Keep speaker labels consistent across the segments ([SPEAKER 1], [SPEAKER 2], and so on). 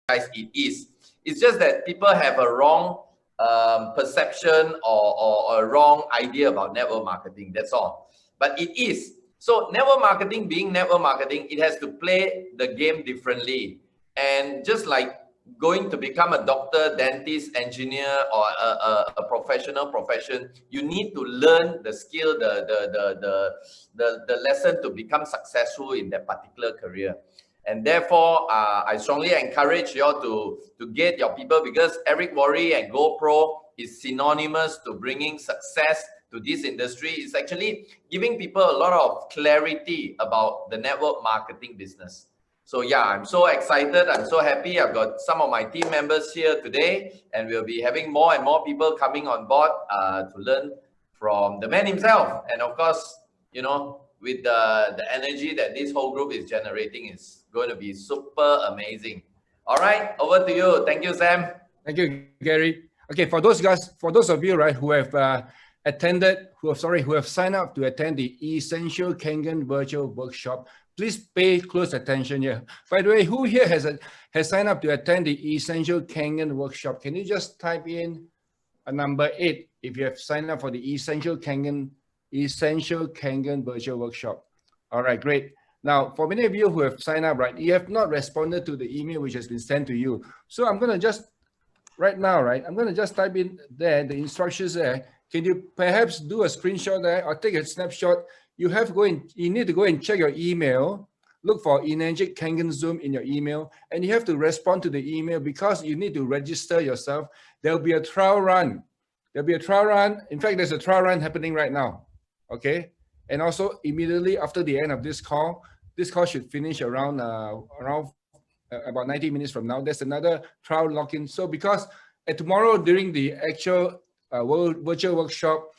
[SPEAKER 1] guys, it is. It's just that people have a wrong perception or a wrong idea about network marketing. That's all. But it is. So network marketing being network marketing, it has to play the game differently. And just like going to become a doctor, dentist, engineer, or a professional profession, you need to learn the skill, the lesson to become successful in that particular career. And therefore, I strongly encourage you all to get your people, because Eric Worre and GoPro is synonymous to bringing success to this industry. It's actually giving people a lot of clarity about the network marketing business. So yeah, I'm so excited. I'm so happy. I've got some of my team members here today, and we'll be having more and more people coming on board to learn from the man himself. And of course, you know, with the energy that this whole group is generating, is going to be super amazing. All right, over to you. Thank you, Sam.
[SPEAKER 2] Thank you, Gary. Okay, for those guys, for those of you, right, who have who have signed up to attend the Essential Kangen virtual workshop, please pay close attention here. By the way, who here has signed up to attend the Essential Kangen workshop? Can you just type in a number 8 if you have signed up for the Essential Kangen virtual workshop? All right, great. Now, for many of you who have signed up, right, you have not responded to the email which has been sent to you. So I'm going to just, right now, right, I'm going to just type in there, the instructions there. Can you perhaps do a screenshot there or take a snapshot? You need to go and check your email, look for Energic Kangen Zoom in your email, and you have to respond to the email because you need to register yourself. There'll be a trial run. There'll be a trial run. In fact, there's a trial run happening right now. Okay. And also immediately after the end of this call should finish around about 90 minutes from now. There's another trial lock-in. So because tomorrow during the actual virtual workshop,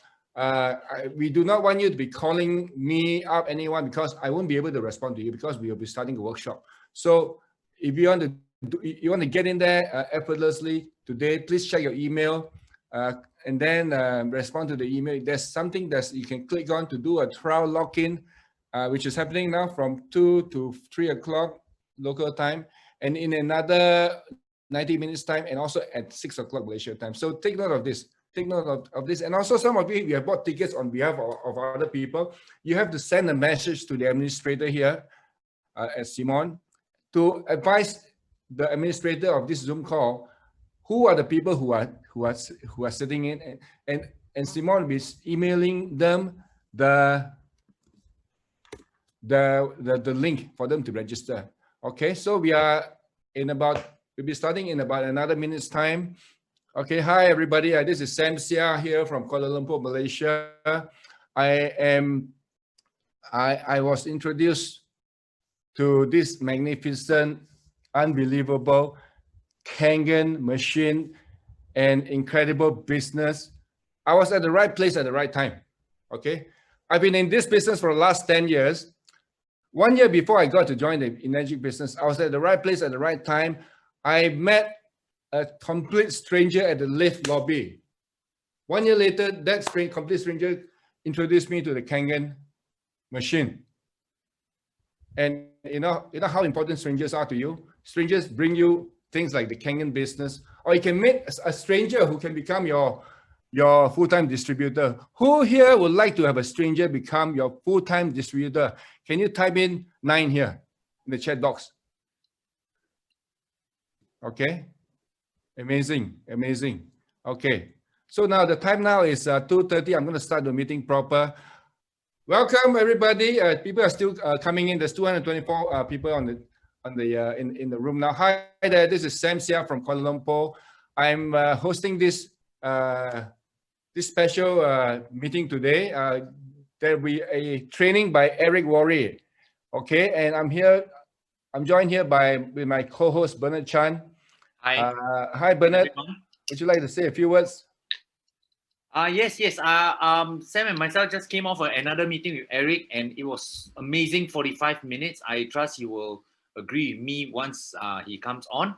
[SPEAKER 2] we do not want you to be calling me up, anyone, because I won't be able to respond to you because we will be starting a workshop. So if you want to get in there effortlessly today, please check your email and then respond to the email. There's something that you can click on to do a trial lock-in, which is happening now from 2 to 3 o'clock local time, and in another 90 minutes time, and also at 6 o'clock Malaysia time. So take note of this. Take note of this. And also some of you have bought tickets on behalf of other people. You have to send a message to the administrator here at Simon to advise the administrator of this Zoom call who are the people who are sitting in, and Simon will be emailing them the link for them to register. Okay, so we'll be starting in about another minute's time. Okay, hi everybody. This is Sam Sia here from Kuala Lumpur, Malaysia. I was introduced to this magnificent, unbelievable Kangen machine and incredible business. I was at the right place at the right time. Okay, I've been in this business for the last 10 years. 1 year before I got to join the Energic business, I was at the right place at the right time. I met a complete stranger at the lift lobby. 1 year later, that complete stranger introduced me to the Kangen machine. And you know how important strangers are to you? Strangers bring you things like the Kangen business, or you can meet a stranger who can become your full-time distributor. Who here would like to have a stranger become your full-time distributor? Can you type in 9 here in the chat box? Okay. Amazing. Okay. So now the time now is 2:30. I'm going to start the meeting proper. Welcome everybody. People are still coming in. There's 224 people in the room now. Hi there. This is Sam Sia from Kuala Lumpur. I'm hosting this special meeting today. There will be a training by Eric Worre. Okay, and I'm joined here with my co-host Bernard Chan.
[SPEAKER 3] Hi.
[SPEAKER 2] Hi Bernard. Would you like to say a few words?
[SPEAKER 3] Yes. Sam and myself just came off another meeting with Eric, and it was amazing. 45 minutes. I trust you will agree with me once he comes on.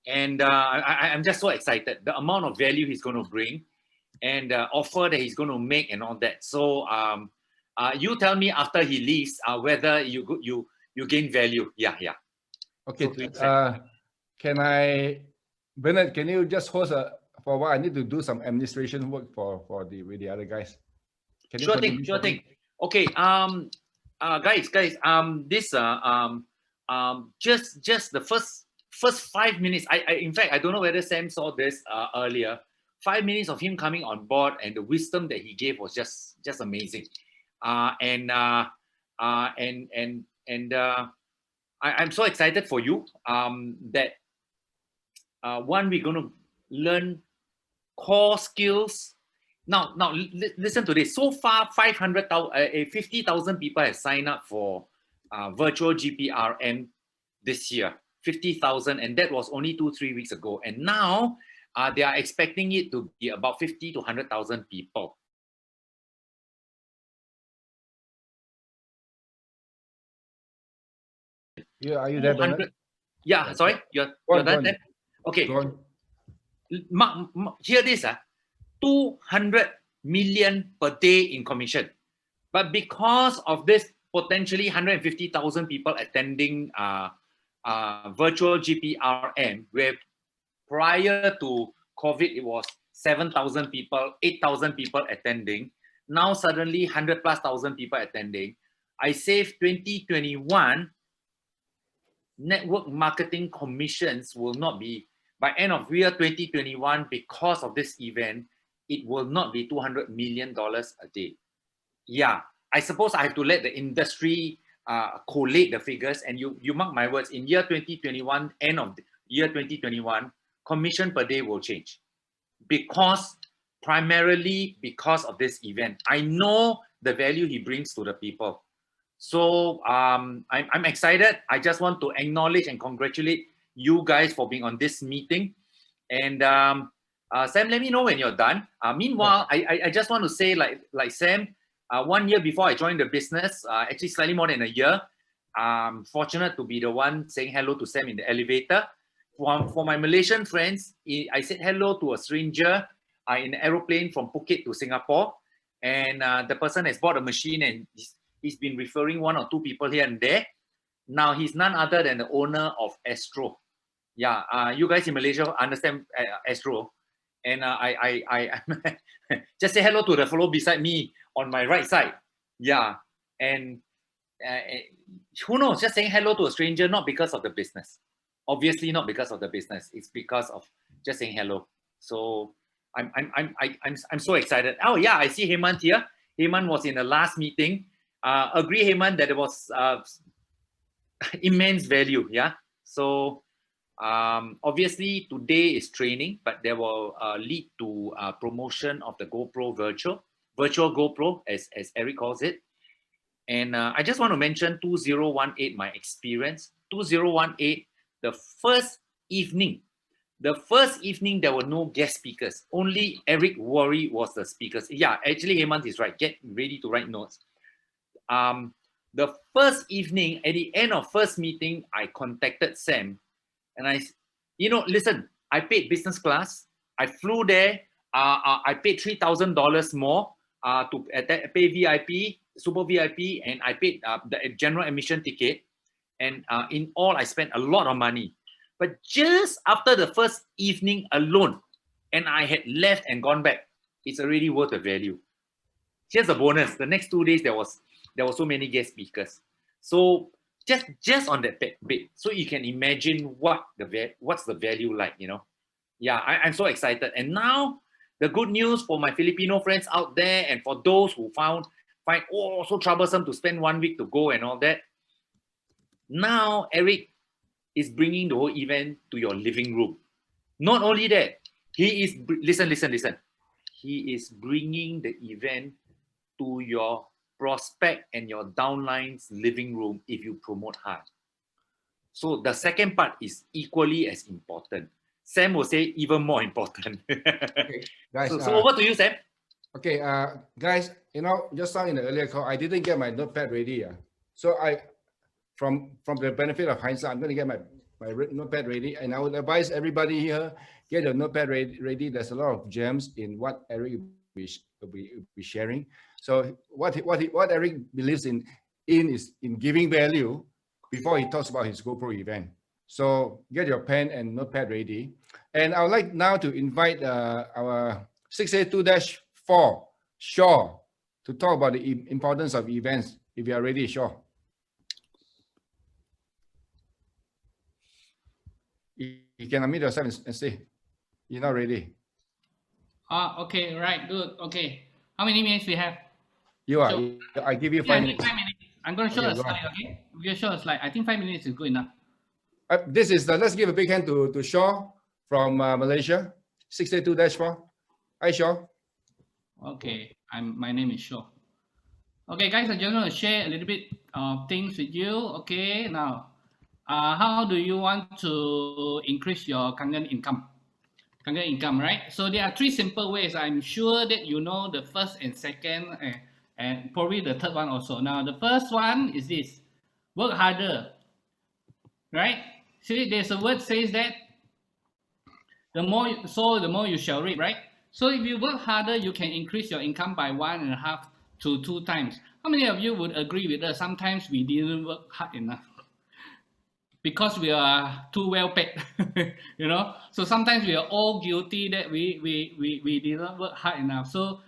[SPEAKER 3] And I'm just so excited. The amount of value he's going to bring, and the offer that he's going to make, and all that. So you tell me after he leaves whether you gain value. Yeah.
[SPEAKER 2] Okay. Bernard, can you just host for a while? I need to do some administration work with the other guys. Can you
[SPEAKER 3] Sure thing,
[SPEAKER 2] contribute
[SPEAKER 3] sure
[SPEAKER 2] for me?
[SPEAKER 3] thing. Okay, guys, just the first 5 minutes. In fact, I don't know whether Sam saw this earlier. 5 minutes of him coming on board and the wisdom that he gave was just amazing. I'm so excited for you. That one, we're going to learn core skills. Now, listen to this. So far, 50,000 people have signed up for virtual GPRM this year. 50,000, and that was only 2-3 weeks ago. And now they are expecting it to be about 50 to 100,000 people.
[SPEAKER 2] Yeah, are you there, Bernard?
[SPEAKER 3] Yeah, sorry, you're done then? Okay. Hear this, 200 million per day in commission. But because of this potentially 150,000 people attending virtual GPRM, where prior to COVID, it was 7,000 people, 8,000 people attending. Now suddenly 100 plus thousand people attending. I saved 2021 network marketing commissions will not be, by end of year 2021, because of this event, it will not be $200 million a day. Yeah, I suppose I have to let the industry collate the figures, and you mark my words, in year 2021, end of year 2021, commission per day will change, primarily because of this event. I know the value he brings to the people. So I'm excited. I just want to acknowledge and congratulate you guys for being on this meeting. And Sam, let me know when you're done. Meanwhile, I just want to say, like Sam, 1 year before I joined the business, actually slightly more than a year, I'm fortunate to be the one saying hello to Sam in the elevator. For my Malaysian friends, I said hello to a stranger in an aeroplane from Phuket to Singapore. And the person has bought a machine, and he's been referring 1 or 2 people here and there. Now he's none other than the owner of Astro. Yeah, you guys in Malaysia understand Astro. And I just say hello to the fellow beside me on my right side. Yeah, and who knows? Just saying hello to a stranger, not because of the business. Obviously, not because of the business. It's because of just saying hello. So I'm so excited. Oh yeah, I see Hemant here. Hemant was in the last meeting. Agree, Hemant, that it was immense value. Yeah. So obviously today is training, but there will lead to promotion of the GoPro virtual GoPro, as Eric calls it. And I just want to mention 2018, my experience. 2018, the first evening, there were no guest speakers. Only Eric Worre was the speakers. Yeah, actually, Hemant is right. Get ready to write notes. The first evening, at the end of first meeting, I contacted Sam, and listen, I paid business class. I flew there. I paid $3,000 more to pay VIP, super VIP, and I paid the general admission ticket. And in all, I spent a lot of money. But just after the first evening alone, and I had left and gone back, it's already worth the value. Here's the bonus. The next 2 days, there was so many guest speakers. So just on that bit, so you can imagine what's the value like, Yeah, I'm so excited. And now the good news for my Filipino friends out there, and for those who find so troublesome to spend 1 week to go and all that. Now Eric is bringing the whole event to your living room. Not only that, he is listen. He is bringing the event to your prospect and your downline's living room if you promote hard. So the second part is equally as important. Sam will say even more important.
[SPEAKER 2] Okay, guys.
[SPEAKER 3] So over to you, Sam.
[SPEAKER 2] Okay, guys. Just now in the earlier call, I didn't get my notepad ready. So from the benefit of hindsight, I'm going to get my notepad ready, and I would advise everybody here, get your notepad ready. There's a lot of gems in what Eric will be sharing. So what Eric believes in is in giving value before he talks about his GoPro event. So get your pen and notepad ready. And I would like now to invite our 682-4, Shaw, to talk about the importance of events. If you are ready, Shaw. You can unmute yourself and say, you're not ready.
[SPEAKER 4] Okay, right, good. Okay. How many minutes we have?
[SPEAKER 2] You are.
[SPEAKER 4] So,
[SPEAKER 2] I give you
[SPEAKER 4] yeah,
[SPEAKER 2] 5
[SPEAKER 4] I need
[SPEAKER 2] minutes.
[SPEAKER 4] 5 minutes. I'm going to show
[SPEAKER 2] Okay,
[SPEAKER 4] a
[SPEAKER 2] go
[SPEAKER 4] slide,
[SPEAKER 2] on.
[SPEAKER 4] okay? I'm going to show a slide. I think 5 minutes is good enough.
[SPEAKER 2] This is let's give a big hand to Shaw from Malaysia, 682-4. Hi, Shaw.
[SPEAKER 4] Okay, my name is Shaw. Okay, guys, I'm just going to share a little bit of things with you. Okay, now, how do you want to increase your Kangen income? Kangen income, right? So there are 3 simple ways. I'm sure that you know the first and second, and probably the third one also. Now, the first one is this: work harder, right? See, there's a word says that the more you shall reap, right? So if you work harder, you can increase your income by 1.5 to 2 times. How many of you would agree with us? Sometimes we didn't work hard enough because we are too well paid, you know. So sometimes we are all guilty that we didn't work hard enough. So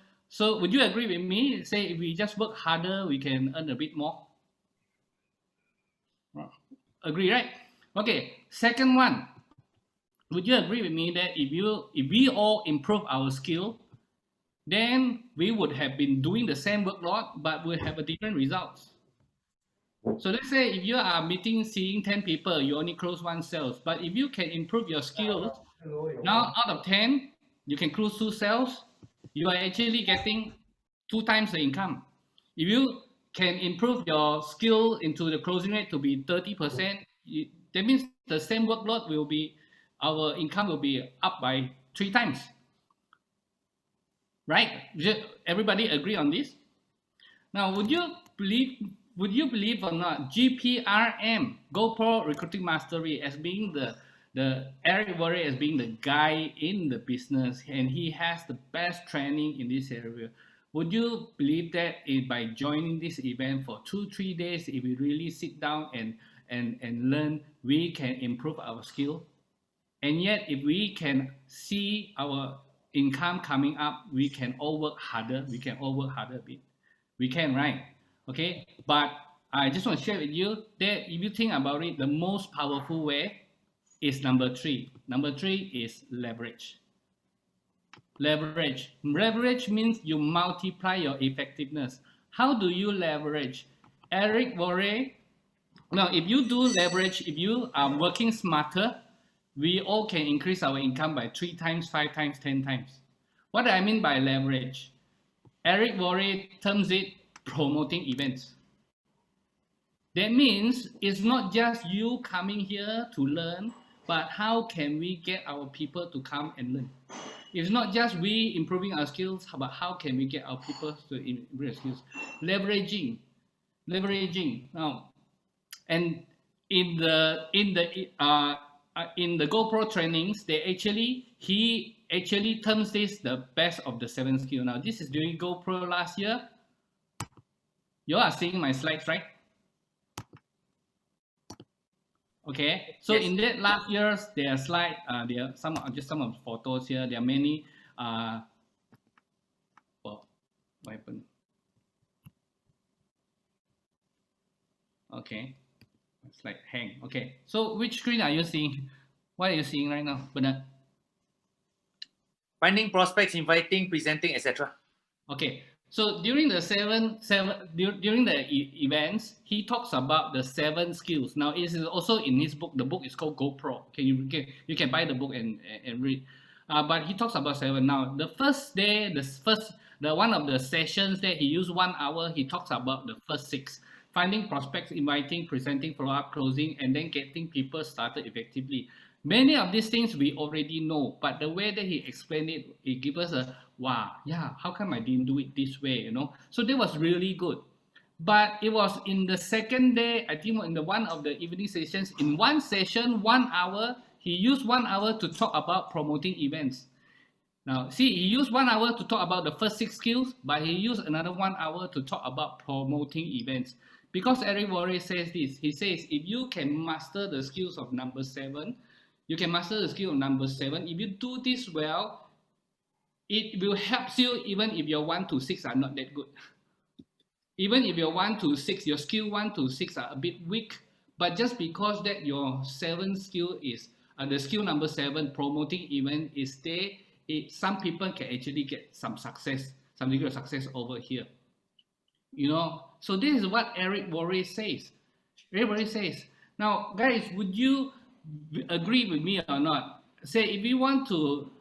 [SPEAKER 4] would you agree with me? Say if we just work harder, we can earn a bit more. Agree, right? Okay. Second one. Would you agree with me that if we all improve our skill, then we would have been doing the same workload, but would have a different results? So let's say if you are seeing 10 people, you only close 1 sales. But if you can improve your skills, now out of 10, you can close 2 sales. You are actually getting 2 times the income. If you can improve your skill into the closing rate to be 30%, that means the same workload will be, our income will be up by 3 times. Right? Everybody agree on this? Now, would you believe or not, GPRM, GoPro Recruiting Mastery, as being the Eric Worre as being the guy in the business, and he has the best training in this area. Would you believe that by joining this event for 2-3 days, if we really sit down and learn, we can improve our skill? And yet, if we can see our income coming up, we can all work harder. We can all work harder a bit. We can, right? Okay. But I just want to share with you that if you think about it, the most powerful way is number 3. Number 3 is leverage. Leverage. Leverage means you multiply your effectiveness. How do you leverage? Eric Worre. Now, if you do leverage, if you are working smarter, we all can increase our income by 3 times, 5 times, 10 times. What do I mean by leverage? Eric Worre terms it promoting events. That means it's not just you coming here to learn, but how can we get our people to come and learn? It's not just we improving our skills, but how can we get our people to improve their skills? Leveraging. Now, and in the GoPro trainings, he actually terms this the best of the 7 skills. Now, this is during GoPro last year. You are seeing my slides, right? Okay. So yes. In that last year's, there are slide. There are some of the photos here. There are many. Well, what happened? Okay. It's like hang. Okay. So which screen are you seeing? What are you seeing right now, Bernard?
[SPEAKER 3] Finding prospects, inviting, presenting, etc.
[SPEAKER 4] Okay. So during the during the events, he talks about the 7 skills. Now it is also in his book. The book is called GoPro. Okay, you can buy the book and read. But he talks about 7. Now the first day, the one of the sessions that he used 1 hour, he talks about the first 6: finding prospects, inviting, presenting, follow-up, closing, and then getting people started effectively. Many of these things we already know, but the way that he explained it, it gives us a wow, yeah, how come I didn't do it this way, you know? So that was really good. But it was in the second day, I think in one of the evening sessions, in one session, 1 hour, he used 1 hour to talk about promoting events. Now, see, he used 1 hour to talk about the first 6 skills, but he used another 1 hour to talk about promoting events. Because Eric Worre says this. He says, if you can master the skills of number 7, you can master the skill of number 7. If you do this well, it will help you even if your 1 to 6 are not that good. Even if your 1 to 6, your skill 1 to 6 are a bit weak, but just because that your 7 skill is, the skill number 7, promoting event is there, some people can actually get some success, some degree of success over here. You know, so this is what Eric Worre says. Eric Worre says, now guys, would you agree with me or not? Say if you want to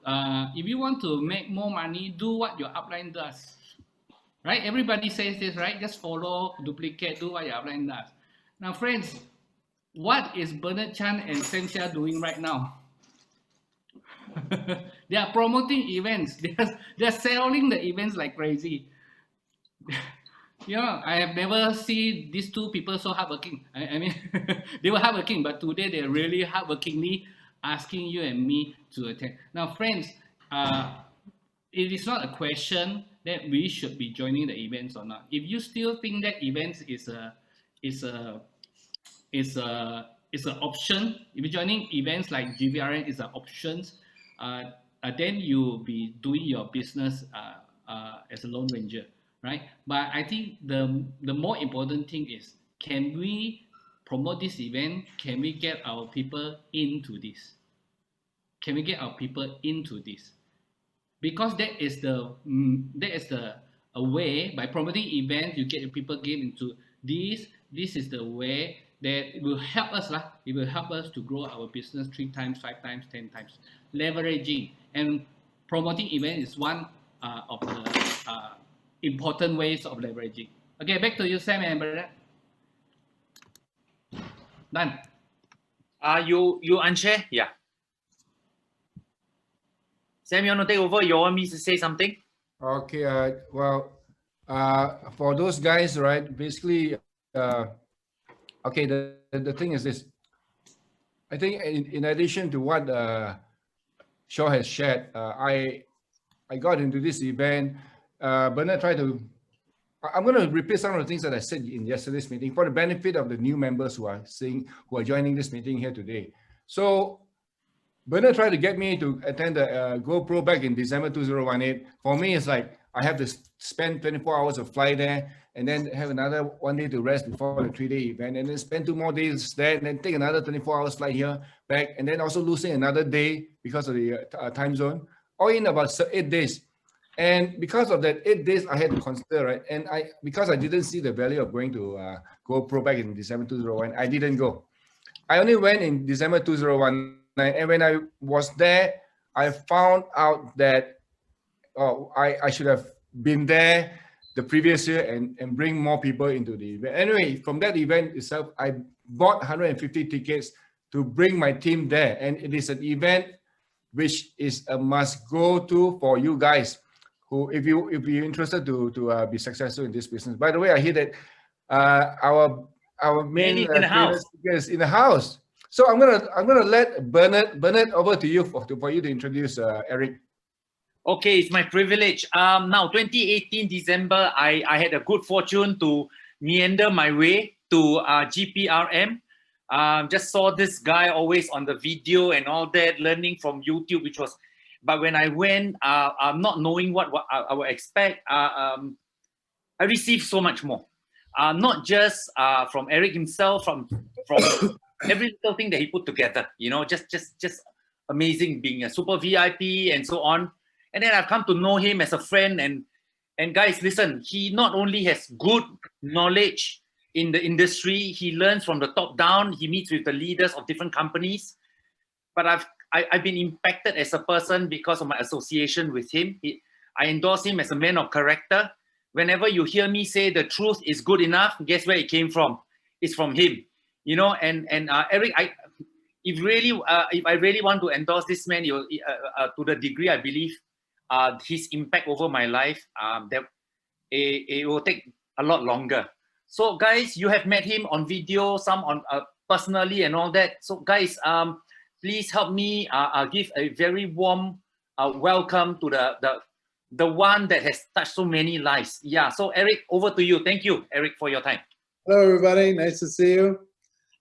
[SPEAKER 4] make more money, do what your upline does. Right? Everybody says this, right? Just follow, duplicate, do what your upline does. Now, friends, what is Bernard Chan and Sam Xia doing right now? They are promoting events. They're selling the events like crazy. You know, I have never seen these two people so hardworking. I mean, they were hardworking, but today they're really hardworkingly asking you and me to attend. Now, friends, it is not a question that we should be joining the events or not. If you still think that events is an option, if you're joining events like GVRN is an option, then you'll be doing your business as a Lone Ranger, right? But I think the more important thing is, can we promote this event? Can we get our people into this? Can we get our people into this? Because that is a way, by promoting events, you get people get into this. This is the way that it will help us lah. It will help us to grow our business 3 times, 5 times, 10 times. Leveraging and promoting events is one of the important ways of leveraging. Okay, back to you, Sam and Bernard. Done.
[SPEAKER 3] You unshare? Yeah. Sam, you want to take over? You want me to say something?
[SPEAKER 2] Okay. Well, for those guys, right? Basically, okay. The thing is this. I think in addition to what Shaw has shared, I got into this event. Bernard tried to. I'm going to repeat some of the things that I said in yesterday's meeting for the benefit of the new members who are joining this meeting here today. So Bernard tried to get me to attend the GoPro back in December 2018. For me, it's like I have to spend 24 hours of fly there and then have another 1 day to rest before the 3-day event, and then spend 2 more days there, and then take another 24 hours flight here back, and then also losing another day because of the time zone, all in about 8 days. And because of that 8 days, I had to consider, right? And because I didn't see the value of going to GoPro back in December 2001, I didn't go. I only went in December 2019. And when I was there, I found out that I should have been there the previous year and bring more people into the event. Anyway, from that event itself, I bought 150 tickets to bring my team there. And it is an event which is a must-go-to for you guys who, if you're interested to be successful in this business. By the way, I hear that our main trainer is in the house. So I'm gonna let Bernard over to you for you to introduce Eric.
[SPEAKER 3] Okay, it's my privilege. Now 2018 December, I had a good fortune to meander my way to GPRM. Just saw this guy always on the video and all that, learning from YouTube, which was. But when I went, not knowing what I would expect, I received so much more. Not just from Eric himself, from every little thing that he put together, you know, just amazing, being a super VIP and so on. And then I've come to know him as a friend. And guys, listen, he not only has good knowledge in the industry, he learns from the top down. He meets with the leaders of different companies. But I've been impacted as a person because of my association with him. I endorse him as a man of character. Whenever you hear me say the truth is good enough, guess where it came from? It's from him. You know, and Eric, if I really want to endorse this man, to the degree I believe, his impact over my life, that it will take a lot longer. So guys, you have met him on video, some on personally and all that. So guys, please help me give a very warm welcome to the one that has touched so many lives. Yeah. So Eric, over to you. Thank you, Eric, for your time.
[SPEAKER 5] Hello, everybody. Nice to see you.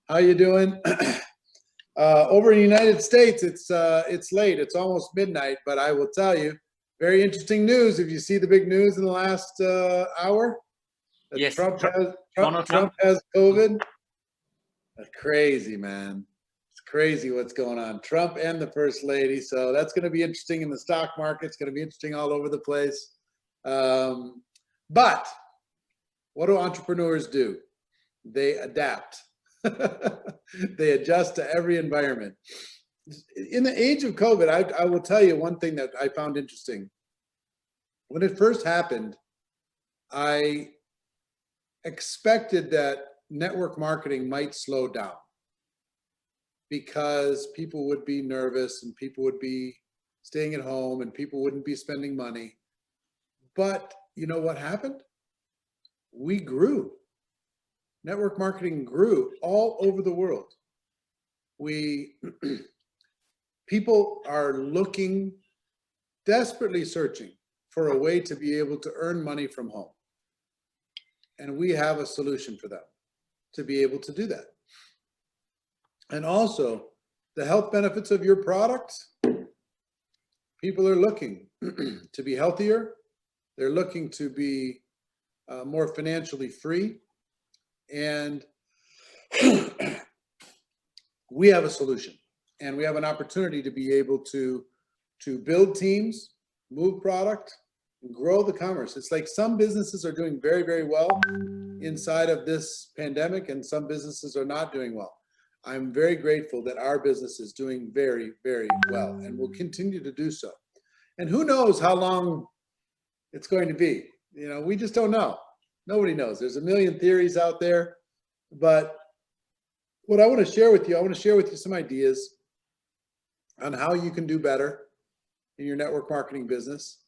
[SPEAKER 5] How you doing? Over in the United States, it's late. It's almost midnight, but I will tell you, very interesting news. If you see the big news in the last hour, that
[SPEAKER 3] Yes,
[SPEAKER 5] Trump
[SPEAKER 3] Trump.
[SPEAKER 5] has COVID. That's crazy, man. It's crazy what's going on. Trump and the First Lady. So that's going to be interesting in the stock market. It's going to be interesting all over the place. But what do entrepreneurs do? They adapt. They adjust to every environment. In the age of COVID, I will tell you one thing that I found interesting. When it first happened, I expected that network marketing might slow down because people would be nervous and people would be staying at home and people wouldn't be spending money. But you know what happened? We grew. Network marketing grew all over the world. People are looking, desperately searching for a way to be able to earn money from home. And we have a solution for them to be able to do that. And also the health benefits of your product. People are looking to be healthier. They're looking to be more financially free. And we have a solution, and we have an opportunity to be able to build teams, move product, and grow the commerce. It's like some businesses are doing very, very well inside of this pandemic, and some businesses are not doing well. I'm very grateful that our business is doing very, very well and will continue to do so. And who knows how long it's going to be? You know, we just don't know. Nobody knows. There's a million theories out there, but what I want to share with you, I want to share with you some ideas on how you can do better in your network marketing business.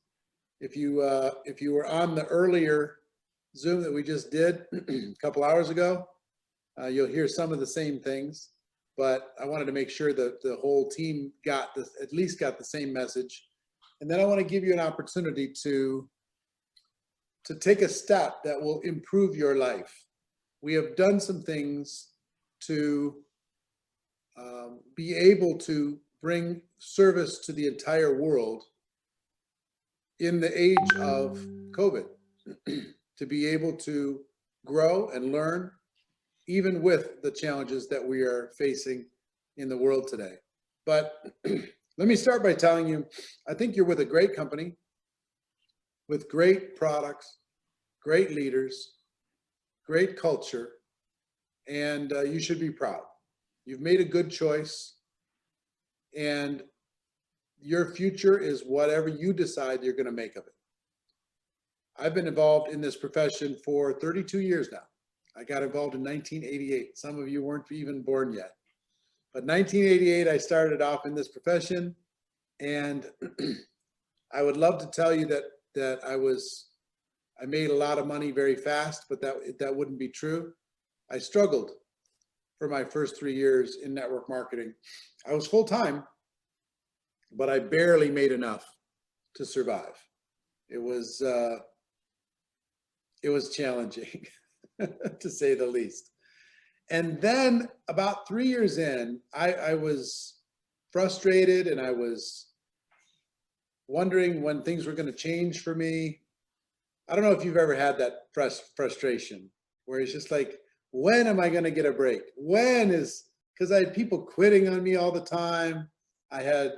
[SPEAKER 5] If you were on the earlier Zoom that we just did a couple hours ago, you'll hear some of the same things, but I wanted to make sure that the whole team got this, at least got the same message. And then I want to give you an opportunity to take a step that will improve your life. We have done some things to be able to bring service to the entire world in the age of COVID, to be able to grow and learn, even with the challenges that we are facing in the world today. But let me start by telling you, I think you're with a great company, with great products, great leaders, great culture, and you should be proud. You've made a good choice, and your future is whatever you decide you're going to make of it. I've been involved in this profession for 32 years now. I got involved in 1988. Some of you weren't even born yet. But 1988, I started off in this profession, and I would love to tell you that I made a lot of money very fast, but that wouldn't be true. I struggled for my first 3 years in network marketing. I was full-time, but I barely made enough to survive. It was challenging, to say the least. And then about 3 years in, I was frustrated, and I was wondering when things were going to change for me. I don't know if you've ever had that frustration where it's just like, when am I going to get a break? Because I had people quitting on me all the time. I had,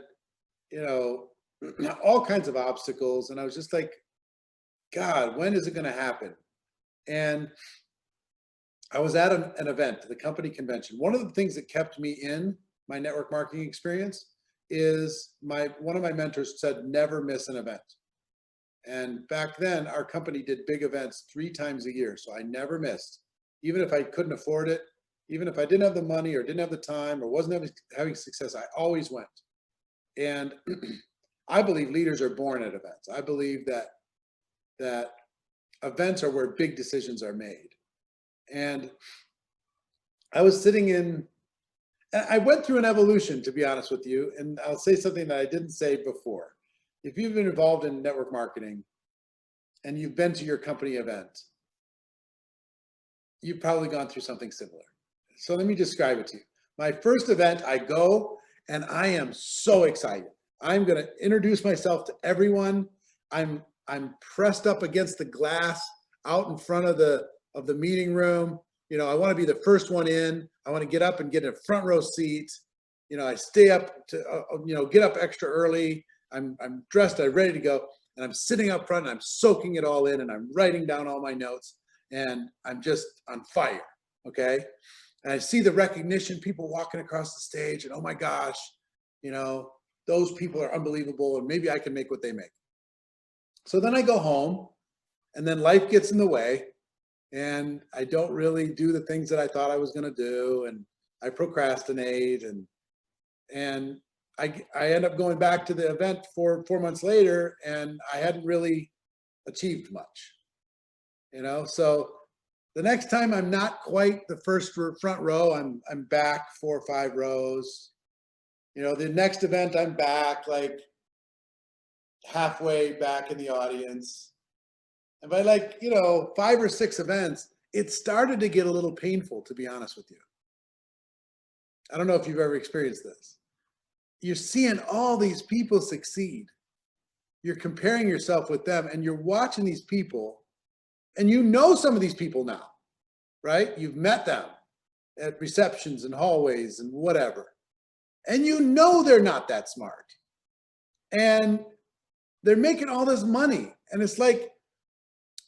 [SPEAKER 5] all kinds of obstacles. And I was just like, God, when is it going to happen? And I was at an event, the company convention. One of the things that kept me in my network marketing experience is one of my mentors said, never miss an event. And back then, our company did big events 3 times a year. So I never missed. Even if I couldn't afford it, even if I didn't have the money or didn't have the time or wasn't having success, I always went. And I believe leaders are born at events. I believe that events are where big decisions are made. And I was sitting in, I went through an evolution, to be honest with you, and I'll say something that I didn't say before. If you've been involved in network marketing and you've been to your company event, you've probably gone through something similar. So let me describe it to you. My first event, I go and I am so excited. I'm going to introduce myself to everyone. I'm pressed up against the glass out in front of the meeting room. You know, I want to be the first one in. I want to get up and get a front row seat. You know, I stay up to, get up extra early. I'm dressed, I'm ready to go. And I'm sitting up front and I'm soaking it all in and I'm writing down all my notes and I'm just on fire, okay? And I see the recognition, people walking across the stage and oh my gosh, you know, those people are unbelievable and maybe I can make what they make. So then I go home and then life gets in the way and I don't really do the things that I thought I was gonna do and I procrastinate and I end up going back to the event 4 months later and I hadn't really achieved much, you know? So the next time I'm not quite the first front row, I'm back 4 or 5 rows. You know, the next event I'm back like halfway back in the audience. And by like, 5 or 6 events, it started to get a little painful, to be honest with you. I don't know if you've ever experienced this. You're seeing all these people succeed. You're comparing yourself with them and you're watching these people and you know some of these people now, right? You've met them at receptions and hallways and whatever. And you know they're not that smart. And they're making all this money. And it's like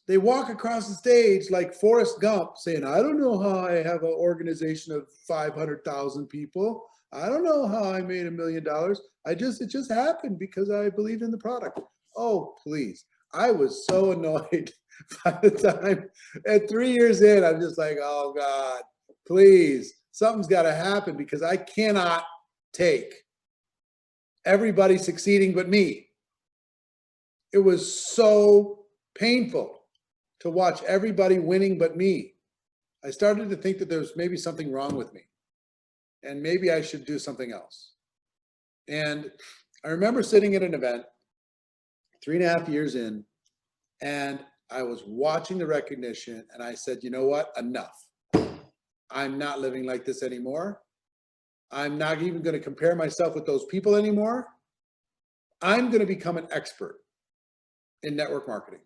[SPEAKER 5] they walk across the stage like Forrest Gump saying, I don't know how I have an organization of 500,000 people. I don't know how I made $1 million. It just happened because I believed in the product. Oh, please. I was so annoyed by the time at 3 years in, I'm just like, oh God, please, something's got to happen because I cannot take everybody succeeding but me. It was so painful to watch everybody winning but me. I started to think that there's maybe something wrong with me. And maybe I should do something else. And I remember sitting at an event 3.5 years in, and I was watching the recognition and I said, you know what, enough. I'm not living like this anymore. I'm not even going to compare myself with those people anymore. I'm going to become an expert in network marketing.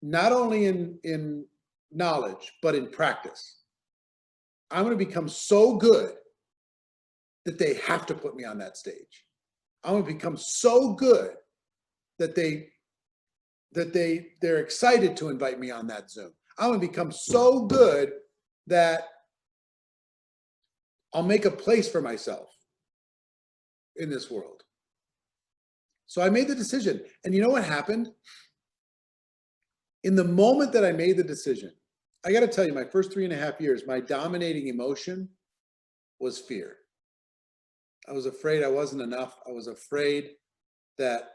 [SPEAKER 5] Not only in knowledge, but in practice. I'm going to become so good that they have to put me on that stage. I'm going to become so good that they're excited to invite me on that Zoom. I'm going to become so good that I'll make a place for myself in this world. So I made the decision. And you know what happened? In the moment that I made the decision, I got to tell you, my first 3.5 years, my dominating emotion was fear. I was afraid I wasn't enough. I was afraid that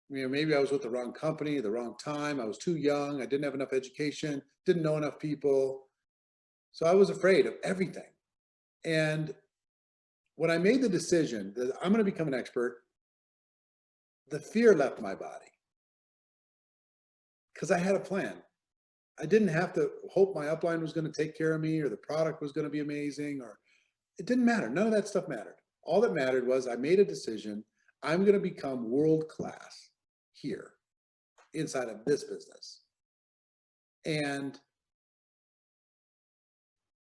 [SPEAKER 5] maybe I was with the wrong company, the wrong time. I was too young. I didn't have enough education, didn't know enough people. So I was afraid of everything. And when I made the decision that I'm going to become an expert, the fear left my body because I had a plan. I didn't have to hope my upline was going to take care of me or the product was going to be amazing, or it didn't matter. None of that stuff mattered. All that mattered was I made a decision. I'm going to become world-class here inside of this business. And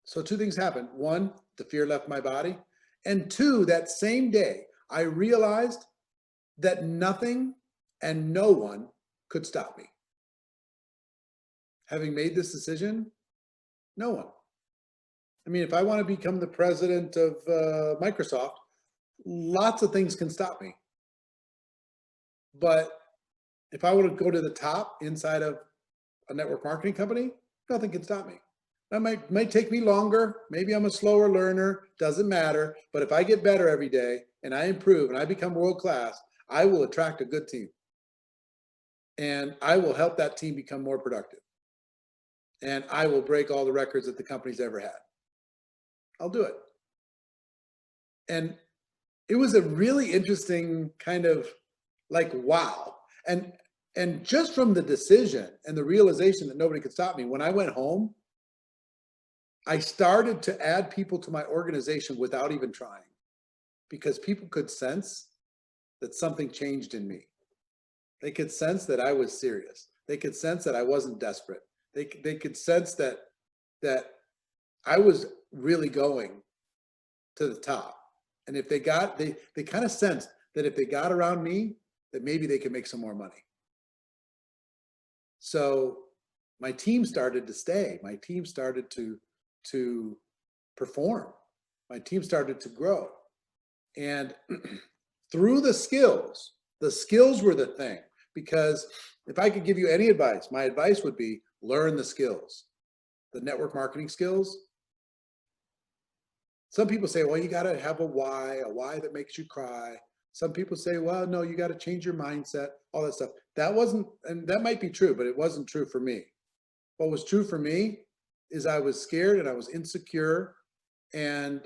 [SPEAKER 5] so 2 things happened. 1, the fear left my body. And 2, that same day, I realized that nothing and no one could stop me. Having made this decision, no one. I mean, if I want to become the president of Microsoft, lots of things can stop me. But if I want to go to the top inside of a network marketing company, nothing can stop me. That might take me longer. Maybe I'm a slower learner, doesn't matter. But if I get better every day and I improve and I become world-class, I will attract a good team. And I will help that team become more productive. And I will break all the records that the company's ever had. I'll do it. And it was a really interesting kind of like, wow. And just from the decision and the realization that nobody could stop me, when I went home I started to add people to my organization without even trying, because people could sense that something changed in me. They could sense that I was serious. They could sense that I wasn't desperate. They could sense that I was really going to the top. And if they kind of sensed that if they got around me, that maybe they could make some more money. So my team started to stay. My team started to perform. My team started to grow. And through the skills were the thing. Because if I could give you any advice, my advice would be learn the skills, the network marketing skills. Some people say, well, you got to have a why that makes you cry. Some people say, well, no, you got to change your mindset, all that stuff. That wasn't, and that might be true, but it wasn't true for me. What was true for me is I was scared and I was insecure, and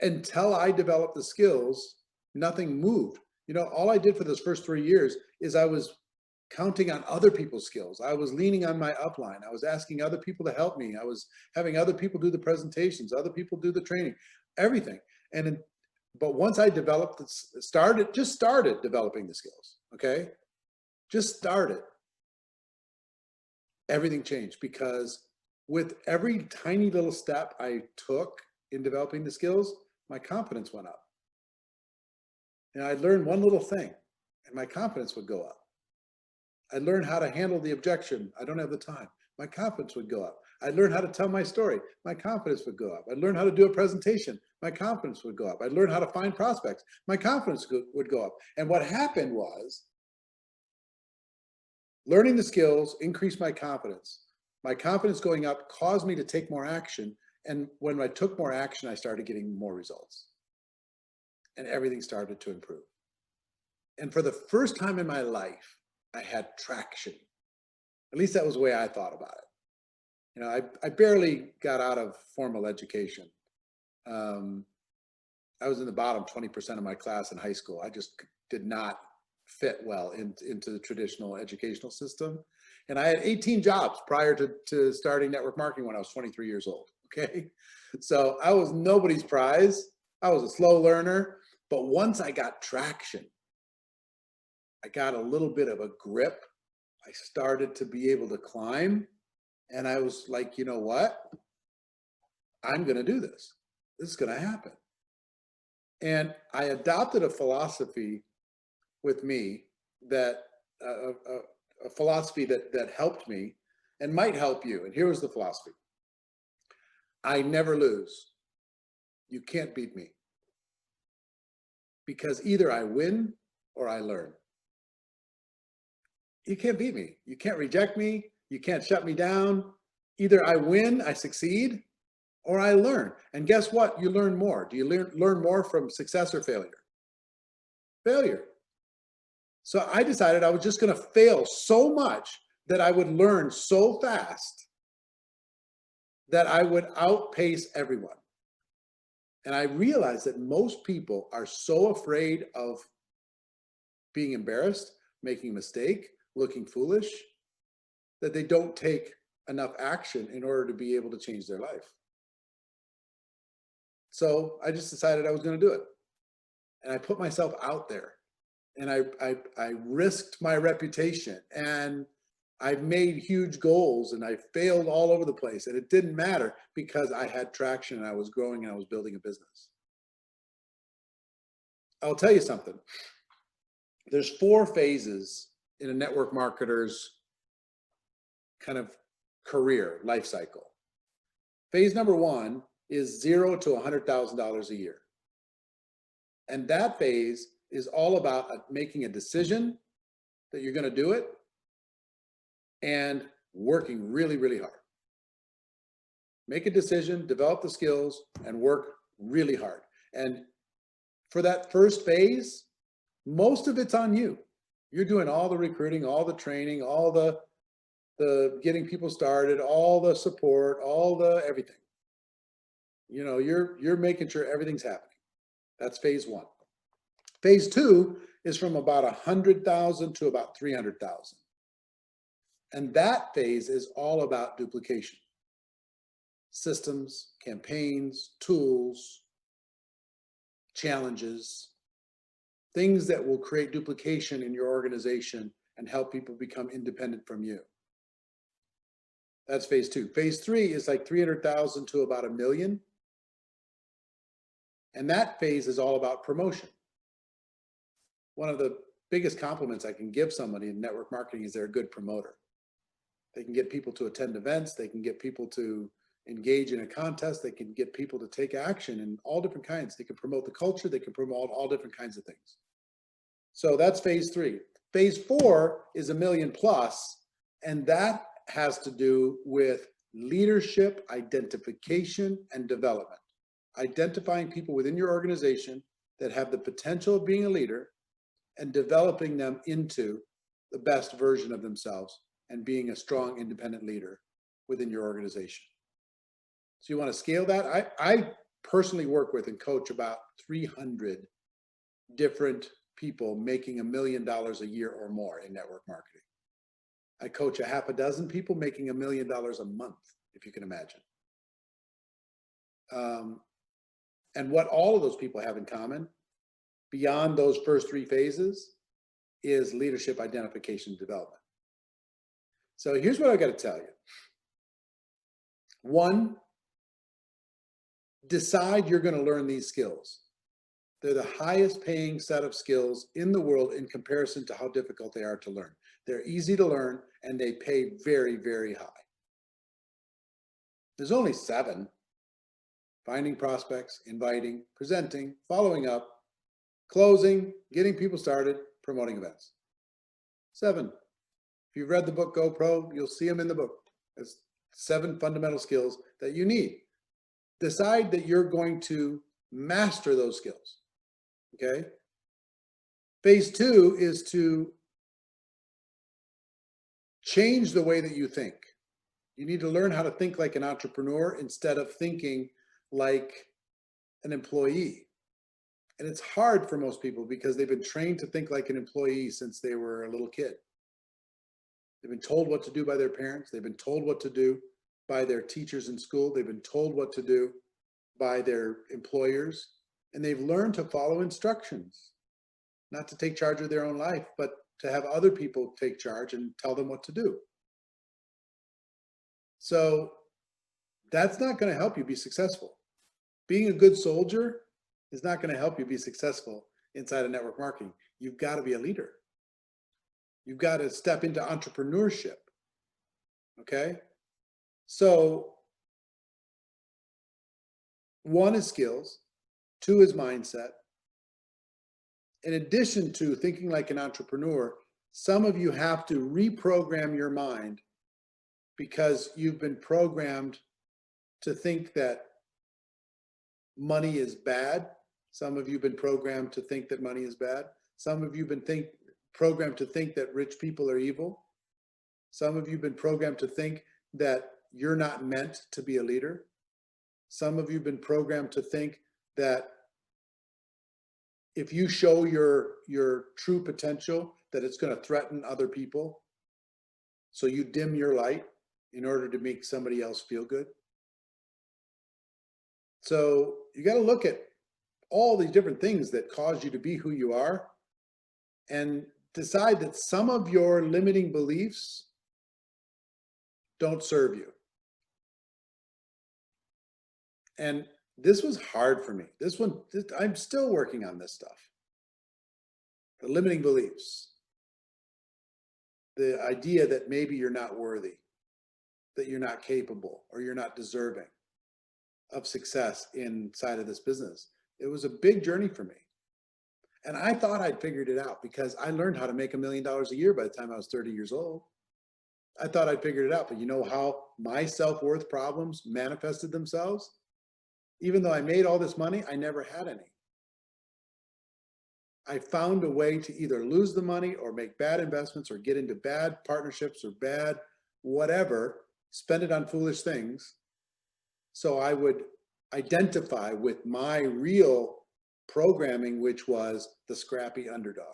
[SPEAKER 5] until I developed the skills, nothing moved. You know, all I did for those first 3 years is I was counting on other people's skills. I was leaning on my upline. I was asking other people to help me. I was having other people do the presentations, other people do the training, everything. But once I developed, started developing the skills, okay? Just started. Everything changed, because with every tiny little step I took in developing the skills, my confidence went up. And I learned one little thing and my confidence would go up. I learned how to handle the objection. I don't have the time. My confidence would go up. I learned how to tell my story. My confidence would go up. I learned how to do a presentation. My confidence would go up. I learned how to find prospects. My confidence would go up. And what happened was, learning the skills increased my confidence. My confidence going up caused me to take more action. And when I took more action, I started getting more results. And everything started to improve. And for the first time in my life, I had traction. At least that was the way I thought about it. You know, I barely got out of formal education. I was in the bottom 20% of my class in high school. I just did not fit well into the traditional educational system. And I had 18 jobs prior to starting network marketing when I was 23 years old, okay? So I was nobody's prize. I was a slow learner, but once I got traction, I got a little bit of a grip. I started to be able to climb, and I was like, you know what? I'm gonna do this. This is gonna happen. And I adopted a philosophy with me that, a philosophy that helped me and might help you. And here was the philosophy. I never lose. You can't beat me. Because either I win or I learn. You can't beat me. You can't reject me. You can't shut me down. Either I win, I succeed, or I learn. And guess what? You learn more. Do you learn more from success or failure? Failure. So I decided I was just going to fail so much that I would learn so fast that I would outpace everyone. And I realized that most people are so afraid of being embarrassed, making a mistake, looking foolish, that they don't take enough action in order to be able to change their life. So I just decided I was going to do it. And I put myself out there. And I risked my reputation, and I made huge goals, and I failed all over the place, and it didn't matter because I had traction and I was growing and I was building a business. I'll tell you something. There's 4 phases in a network marketer's kind of career life cycle. Phase number 1 is $0 to $100,000 a year. And that phase is all about making a decision that you're going to do it and working really, really hard. Make a decision, develop the skills, and work really hard. And for that first phase, most of it's on you. You're doing all the recruiting, all the training, all the getting people started, all the support, all the everything. You know, you're making sure everything's happening. That's phase 1. Phase 2 is from about 100,000 to about 300,000. And that phase is all about duplication. systems, campaigns, tools, challenges, things that will create duplication in your organization and help people become independent from you. That's phase 2. Phase 3 is like 300,000 to about 1 million. And that phase is all about promotion. One of the biggest compliments I can give somebody in network marketing is they're a good promoter. They can get people to attend events. They can get people to engage in a contest. They can get people to take action in all different kinds. They can promote the culture. They can promote all different kinds of things. So that's phase 3. Phase 4 is 1 million plus, and that has to do with leadership, identification, and development. Identifying people within your organization that have the potential of being a leader and developing them into the best version of themselves and being a strong, independent leader within your organization. So you want to scale that? I personally work with and coach about 300 different people making $1 million a year or more in network marketing. I coach a half a dozen people making $1 million a month, if you can imagine. And what all of those people have in common, beyond those first 3 phases, is leadership, identification, development. So here's what I got to tell you. 1, decide you're going to learn these skills. They're the highest paying set of skills in the world in comparison to how difficult they are to learn. They're easy to learn and they pay very, very high. There's only 7: finding prospects, inviting, presenting, following up, closing, getting people started, promoting events. 7. If you've read the book GoPro, you'll see them in the book. There's 7 fundamental skills that you need. Decide that you're going to master those skills. Okay? Phase 2 is to change the way that you think. You need to learn how to think like an entrepreneur instead of thinking like an employee. And it's hard for most people because they've been trained to think like an employee since they were a little kid. They've been told what to do by their parents. They've been told what to do by their teachers in school. They've been told what to do by their employers. And they've learned to follow instructions, not to take charge of their own life, but to have other people take charge and tell them what to do. So that's not going to help you be successful. Being a good soldier is not going to help you be successful inside of network marketing. You've got to be a leader. You've got to step into entrepreneurship. Okay? So 1 is skills, 2 is mindset. In addition to thinking like an entrepreneur, some of you have to reprogram your mind because you've been programmed to think that money is bad. Some of you have been programmed to think that money is bad. Some of you have been programmed to think that rich people are evil. Some of you have been programmed to think that you're not meant to be a leader. Some of you have been programmed to think that if you show your true potential, that it's going to threaten other people. So you dim your light in order to make somebody else feel good. So you got to look at all these different things that cause you to be who you are and decide that some of your limiting beliefs don't serve you. And this was hard for me. I'm still working on this stuff. The limiting beliefs. The idea that maybe you're not worthy, that you're not capable, or you're not deserving of success inside of this business. It was a big journey for me. And I thought I'd figured it out because I learned how to make $1 million a year by the time I was 30 years old. I thought I'd figured it out, but you know how my self-worth problems manifested themselves? Even though I made all this money, I never had any. I found a way to either lose the money or make bad investments or get into bad partnerships or bad whatever, spend it on foolish things. So I would identify with my real programming, which was the scrappy underdog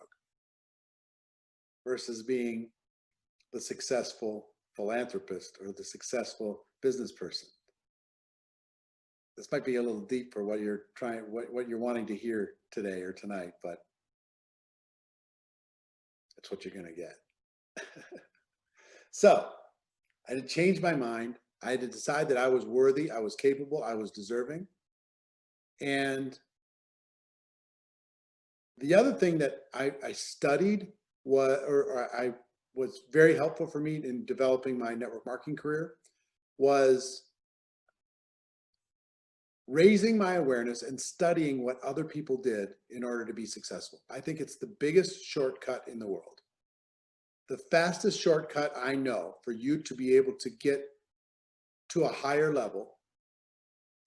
[SPEAKER 5] versus being the successful philanthropist or the successful business person. this might be a little deep for what you're what you're wanting to hear today or tonight, but that's what you're going to get. So I had to change my mind. I had to decide that I was worthy, I was capable, I was deserving. And the other thing that I studied was, or I was very helpful for me in developing my network marketing career, was raising my awareness and studying what other people did in order to be successful. I think it's the biggest shortcut in the world. The fastest shortcut I know for you to be able to get to a higher level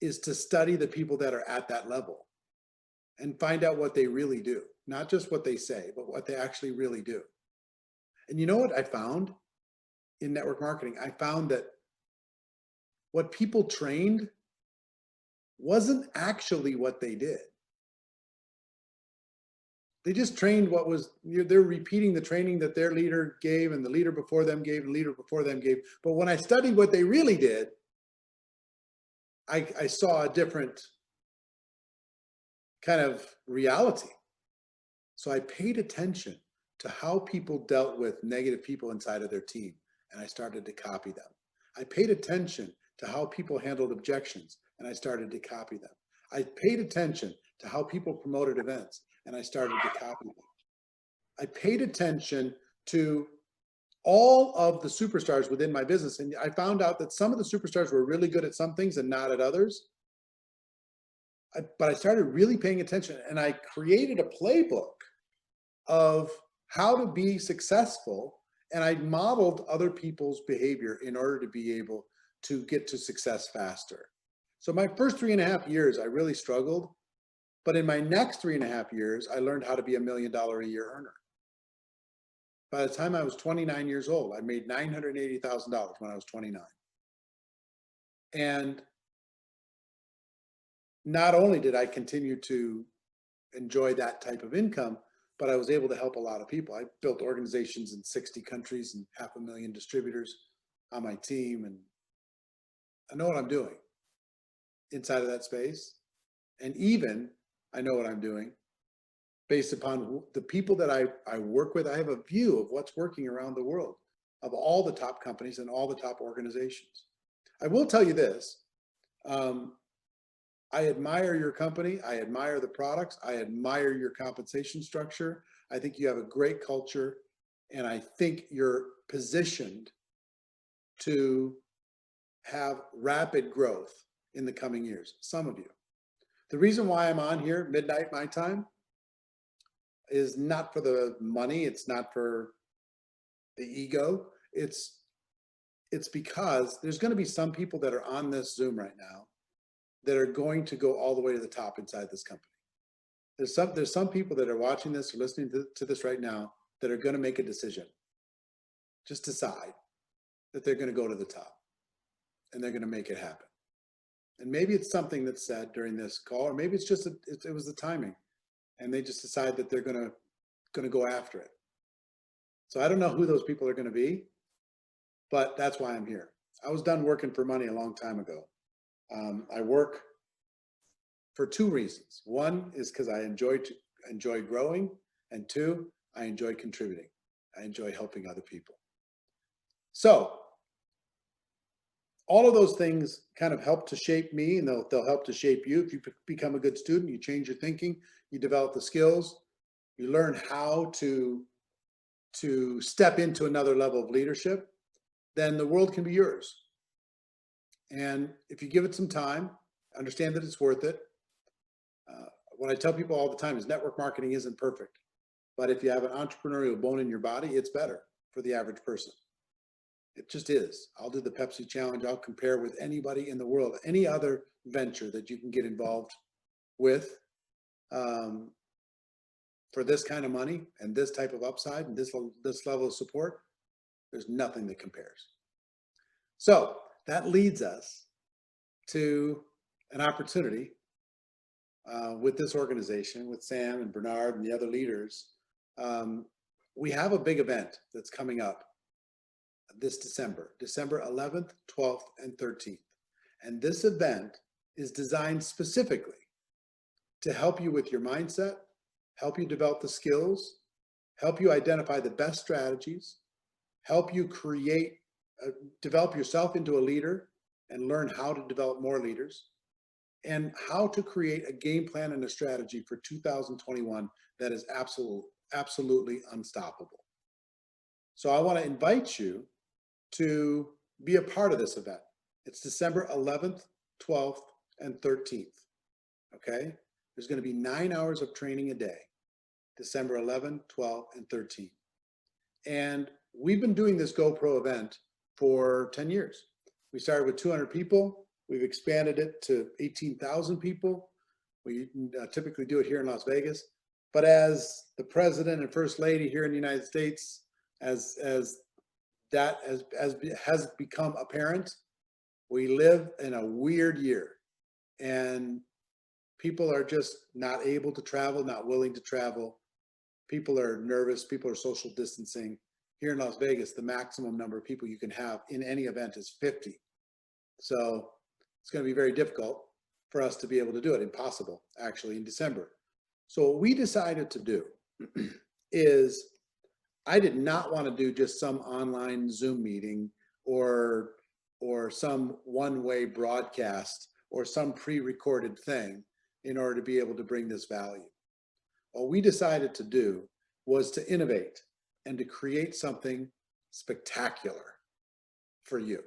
[SPEAKER 5] is to study the people that are at that level and find out what they really do. Not just what they say, but what they actually really do. And you know what I found in network marketing? I found that what people trained wasn't actually what they did. They just trained what was, they're repeating the training that their leader gave and the leader before them gave and the leader before them gave. But when I studied what they really did, I saw a different kind of reality. So I paid attention to how people dealt with negative people inside of their team, and I started to copy them. I paid attention to how people handled objections, and I started to copy them. I paid attention to how people promoted events, and I started to copy them. I paid attention to all of the superstars within my business, and I found out that some of the superstars were really good at some things and not at others. But I started really paying attention, and I created a playbook of how to be successful, and I modeled other people's behavior in order to be able to get to success faster. So my first 3.5 years, I really struggled, but in my next 3.5 years, I learned how to be $1 million a year earner. By the time I was 29 years old, I made $980,000 when I was 29. And not only did I continue to enjoy that type of income, but I was able to help a lot of people. I built organizations in 60 countries and 500,000 distributors on my team. And I know what I'm doing inside of that space. And even I know what I'm doing based upon the people that I work with. I have a view of what's working around the world, of all the top companies and all the top organizations. I will tell you this. I admire your company. I admire the products. I admire your compensation structure. I think you have a great culture, and I think you're positioned to have rapid growth in the coming years, some of you. The reason why I'm on here midnight my time is not for the money. It's not for the ego. It's because there's going to be some people that are on this Zoom right now that are going to go all the way to the top inside this company. There's some people that are watching this or listening to this right now that are going to make a decision. Just decide that they're going to go to the top and they're going to make it happen. And maybe it's something that's said during this call, or maybe it's just it was the timing, and they just decide that they're going to go after it. So I don't know who those people are going to be, but that's why I'm here. I was done working for money a long time ago. I work for two reasons. One is because I enjoy growing, and two, I enjoy contributing. I enjoy helping other people. So all of those things kind of help to shape me, and they'll help to shape you. If you become a good student, you change your thinking, you develop the skills, you learn how to step into another level of leadership, then the world can be yours. And if you give it some time, understand that it's worth it. What I tell people all the time is network marketing isn't perfect, but if you have an entrepreneurial bone in your body, it's better for the average person. It just is. I'll do the Pepsi challenge. I'll compare with anybody in the world, any other venture that you can get involved with for this kind of money and this type of upside and this level of support. There's nothing that compares. So that leads us to an opportunity with this organization, with Sam and Bernard and the other leaders. We have a big event that's coming up this December 11th, 12th, and 13th. And this event is designed specifically to help you with your mindset, help you develop the skills, help you identify the best strategies, help you create, develop yourself into a leader and learn how to develop more leaders, and how to create a game plan and a strategy for 2021 that is absolutely unstoppable. So I want to invite you to be a part of this event. It's December 11th, 12th, and 13th. Okay? There's going to be 9 hours of training a day, December 11th, 12th, and 13th. And we've been doing this GoPro event for 10 years. We started with 200 people. We've expanded it to 18,000 people. We typically do it here in Las Vegas. But as the president and first lady here in the United States, as that has become apparent, we live in a weird year, and people are just not able to travel, not willing to travel. People are nervous. People are social distancing. Here in Las Vegas, the maximum number of people you can have in any event is 50. So it's going to be very difficult for us to be able to do it. Impossible, actually, in December. So what we decided to do is, I did not want to do just some online Zoom meeting or some one-way broadcast or some pre-recorded thing in order to be able to bring this value. What we decided to do was to innovate and to create something spectacular for you.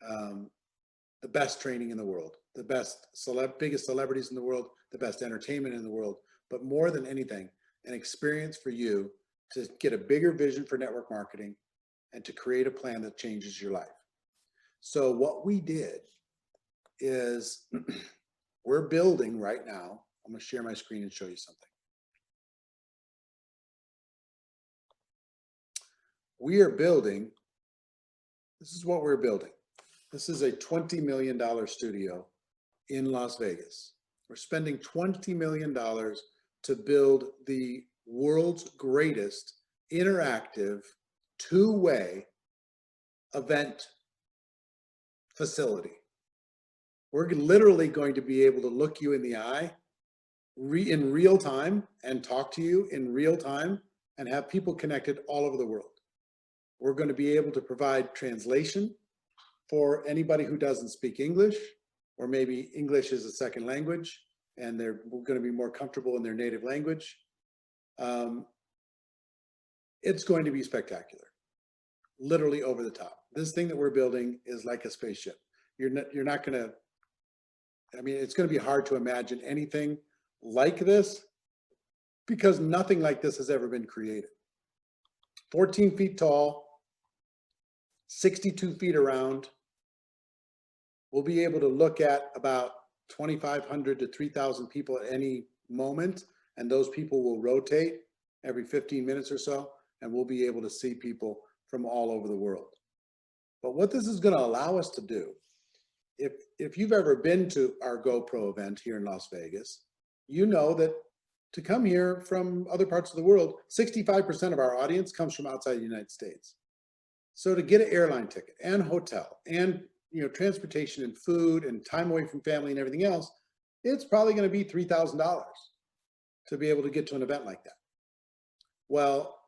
[SPEAKER 5] The best training in the world, the biggest celebrities in the world, the best entertainment in the world, but more than anything, an experience for you to get a bigger vision for network marketing and to create a plan that changes your life. So what we did is we're building right now. I'm going to share my screen and show you something. We are building, this is what we're building. This is a $20 million studio in Las Vegas. We're spending $20 million to build the world's greatest interactive two-way event facility. We're literally going to be able to look you in the eye in real time and talk to you in real time and have people connected all over the world. We're going to be able to provide translation for anybody who doesn't speak English, or maybe English is a second language and they're going to be more comfortable in their native language. It's going to be spectacular, literally over the top. This thing that we're building is like a spaceship. You're not going to, I mean, it's going to be hard to imagine anything like this because nothing like this has ever been created. 14 feet tall, 62 feet around. We'll be able to look at about 2,500 to 3,000 people at any moment, and those people will rotate every 15 minutes or so, and we'll be able to see people from all over the world. But what this is going to allow us to do, if you've ever been to our GoPro event here in Las Vegas, you know that to come here from other parts of the world, 65% of our audience comes from outside the United States. So to get an airline ticket and hotel and transportation and food and time away from family and everything else, it's probably going to be $3,000 to be able to get to an event like that. Well,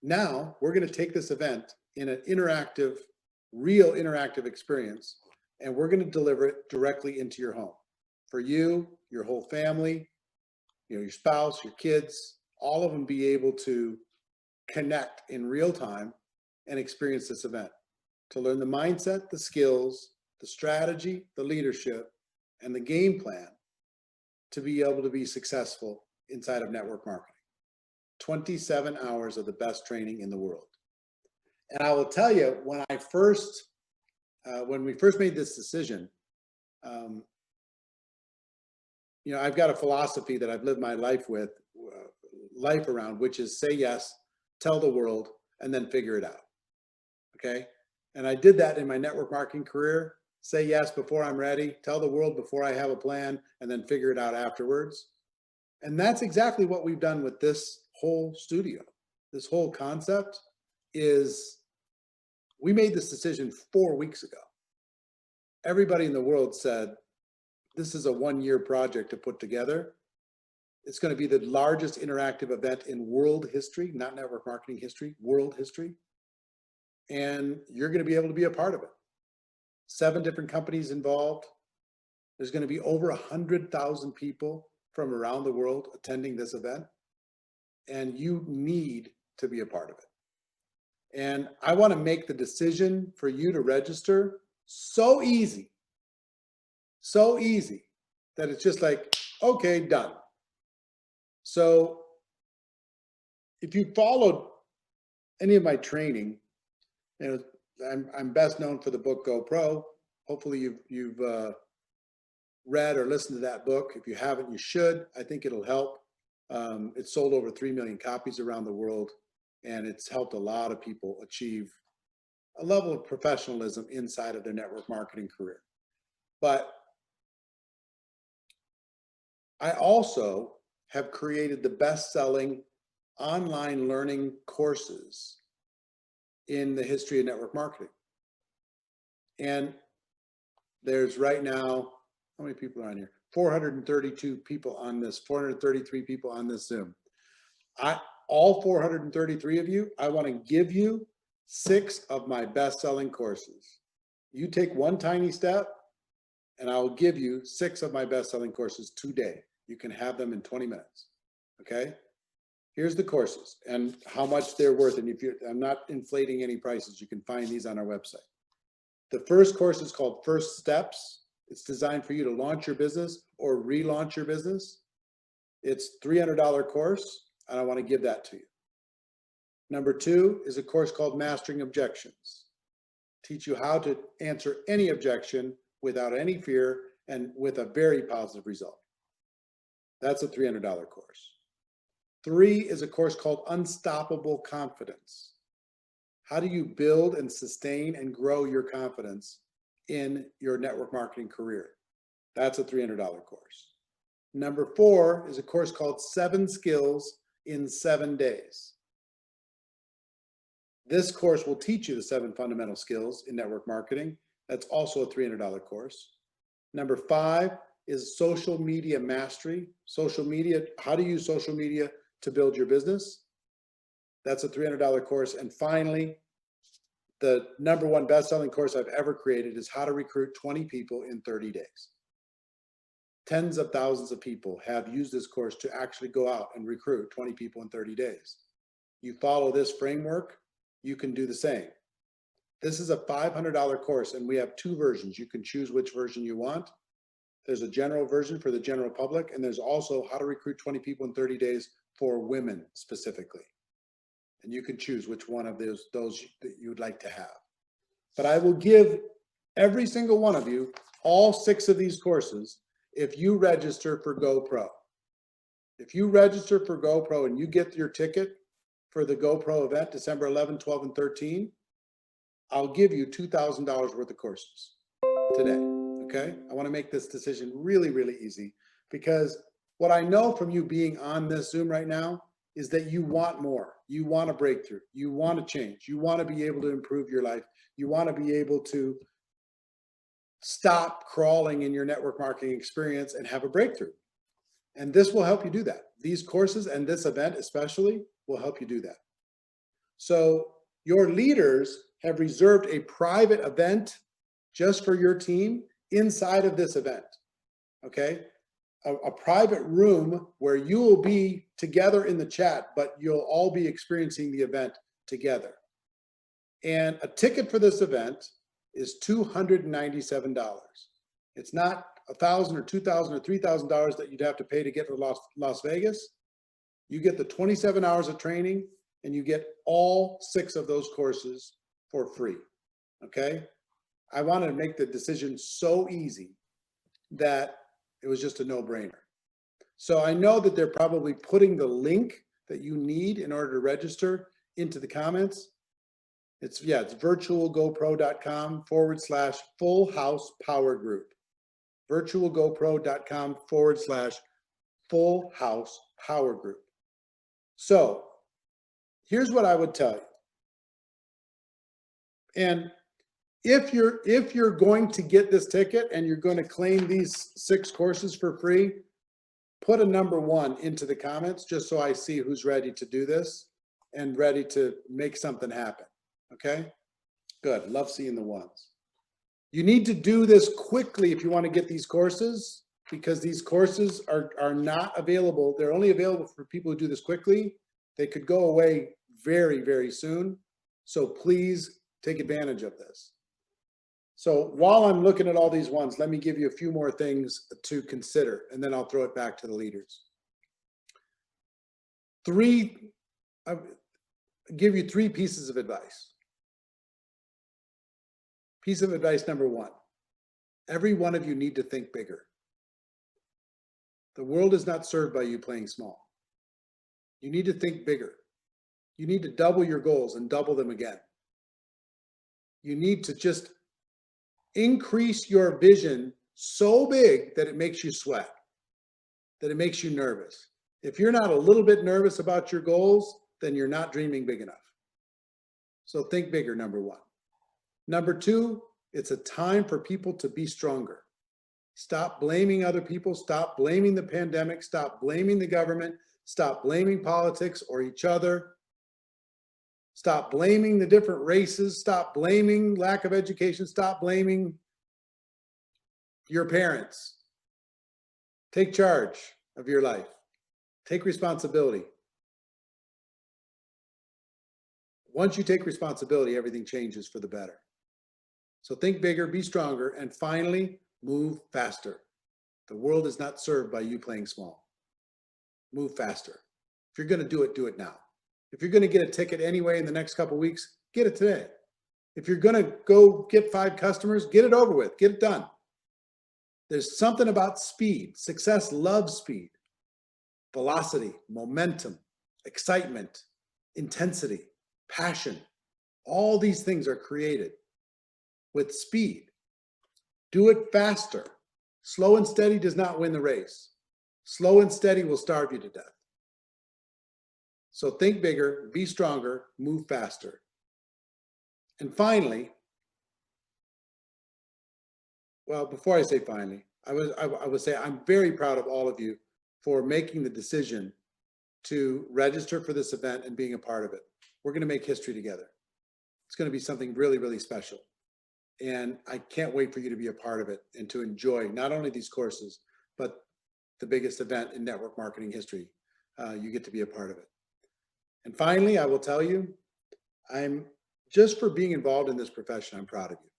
[SPEAKER 5] now we're going to take this event in an interactive, real interactive experience, and we're going to deliver it directly into your home. For you, your whole family, your spouse, your kids, all of them be able to connect in real time and experience this event, to learn the mindset, the skills, the strategy, the leadership, and the game plan to be able to be successful inside of network marketing. 27 hours of the best training in the world. And I will tell you, when we first made this decision, I've got a philosophy that I've lived my life around, which is say yes, tell the world, and then figure it out. Okay. And I did that in my network marketing career. Say yes before I'm ready, tell the world before I have a plan, and then figure it out afterwards. And that's exactly what we've done with this whole studio. This whole concept is, we made this decision 4 weeks ago. Everybody in the world said, this is a 1-year project to put together. It's going to be the largest interactive event in world history, not network marketing history, world history. And you're going to be able to be a part of it. 7 different companies involved. There's going to be over 100,000 people from around the world attending this event. And you need to be a part of it. And I want to make the decision for you to register so easy that it's just like, okay, done. So if you followed any of my training, you know, I'm best known for the book GoPro. Hopefully you've read or listened to that book. If you haven't, you should. I think it'll help. It's sold over 3 million copies around the world, and it's helped a lot of people achieve a level of professionalism inside of their network marketing career. But I also have created the best-selling online learning courses in the history of network marketing. And there's right now, how many people are on here? 432 people on this, 433 people on this Zoom. All 433 of you, I want to give you 6 of my best-selling courses. You take one tiny step, and I will give you 6 of my best-selling courses today. You can have them in 20 minutes, okay? Here's the courses and how much they're worth. And I'm not inflating any prices. You can find these on our website. The first course is called First Steps. It's designed for you to launch your business or relaunch your business. It's a $300 course, and I want to give that to you. Number 2 is a course called Mastering Objections. Teach you how to answer any objection without any fear and with a very positive result. That's a $300 course. 3 is a course called Unstoppable Confidence. How do you build and sustain and grow your confidence in your network marketing career? That's a $300 course. Number 4 is a course called 7 Skills in 7 Days. This course will teach you the 7 fundamental skills in network marketing. That's also a $300 course. Number 5 is Social Media Mastery. Social media, how to use social media to build your business. That's a $300 course. And finally, the number 1 best-selling course I've ever created is How to Recruit 20 People in 30 Days. Tens of thousands of people have used this course to actually go out and recruit 20 people in 30 days. You follow this framework, you can do the same. This is a $500 course, and we have 2 versions. You can choose which version you want. There's a general version for the general public, and there's also How to Recruit 20 People in 30 Days for women specifically. And you can choose which one of those that you would like to have. But I will give every single one of you all 6 of these courses if you register for GoPro. If you register for GoPro and you get your ticket for the GoPro event, December 11, 12, and 13, I'll give you $2,000 worth of courses today, okay? I want to make this decision really, really easy, because what I know from you being on this Zoom right now is that you want more. You want a breakthrough. You want to change. You want to be able to improve your life. You want to be able to stop crawling in your network marketing experience and have a breakthrough. And this will help you do that. These courses and this event especially will help you do that. So your leaders have reserved a private event just for your team inside of this event, okay? A private room where you will be together in the chat, but you'll all be experiencing the event together. And a ticket for this event is $297. It's not $1,000 or $2,000 or $3,000 that you'd have to pay to get to Las Vegas. You get the 27 hours of training, and you get all 6 of those courses for free, okay? I wanted to make the decision so easy that it was just a no-brainer. So I know that they're probably putting the link that you need in order to register into the comments. It's virtualgopro.com/Full House Power Group. virtualgopro.com/Full House Power Group. So here's what I would tell you. And if you're going to get this ticket and you're going to claim these 6 courses for free, put a number 1 into the comments just so I see who's ready to do this and ready to make something happen. Okay? Good. Love seeing the ones. You need to do this quickly if you want to get these courses, because these courses are not available. They're only available for people who do this quickly. They could go away very, very soon. So please take advantage of this. So while I'm looking at all these ones, let me give you a few more things to consider, and then I'll throw it back to the leaders. I'll give you 3 pieces of advice. Piece of advice number 1, every one of you need to think bigger. The world is not served by you playing small. You need to think bigger. You need to double your goals and double them again. You need to just increase your vision so big that it makes you sweat, that it makes you nervous. If you're not a little bit nervous about your goals, then you're not dreaming big enough. So think bigger, number 1. Number 2, it's a time for people to be stronger. Stop blaming other people. Stop blaming the pandemic. Stop blaming the government. Stop blaming politics or each other. Stop blaming the different races. Stop blaming lack of education. Stop blaming your parents. Take charge of your life. Take responsibility. Once you take responsibility, everything changes for the better. So think bigger, be stronger, and finally, move faster. The world is not served by you playing small. Move faster. If you're going to do it now. If you're going to get a ticket anyway in the next couple of weeks, get it today. If you're going to go get 5 customers, get it over with, get it done. There's something about speed. Success loves speed. Velocity, momentum, excitement, intensity, passion. All these things are created with speed. Do it faster. Slow and steady does not win the race. Slow and steady will starve you to death. So think bigger, be stronger, move faster. And finally, well, before I say finally, I would say I'm very proud of all of you for making the decision to register for this event and being a part of it. We're going to make history together. It's going to be something really, really special. And I can't wait for you to be a part of it and to enjoy not only these courses, but the biggest event in network marketing history. You get to be a part of it. And finally, I will tell you, just for being involved in this profession, I'm proud of you.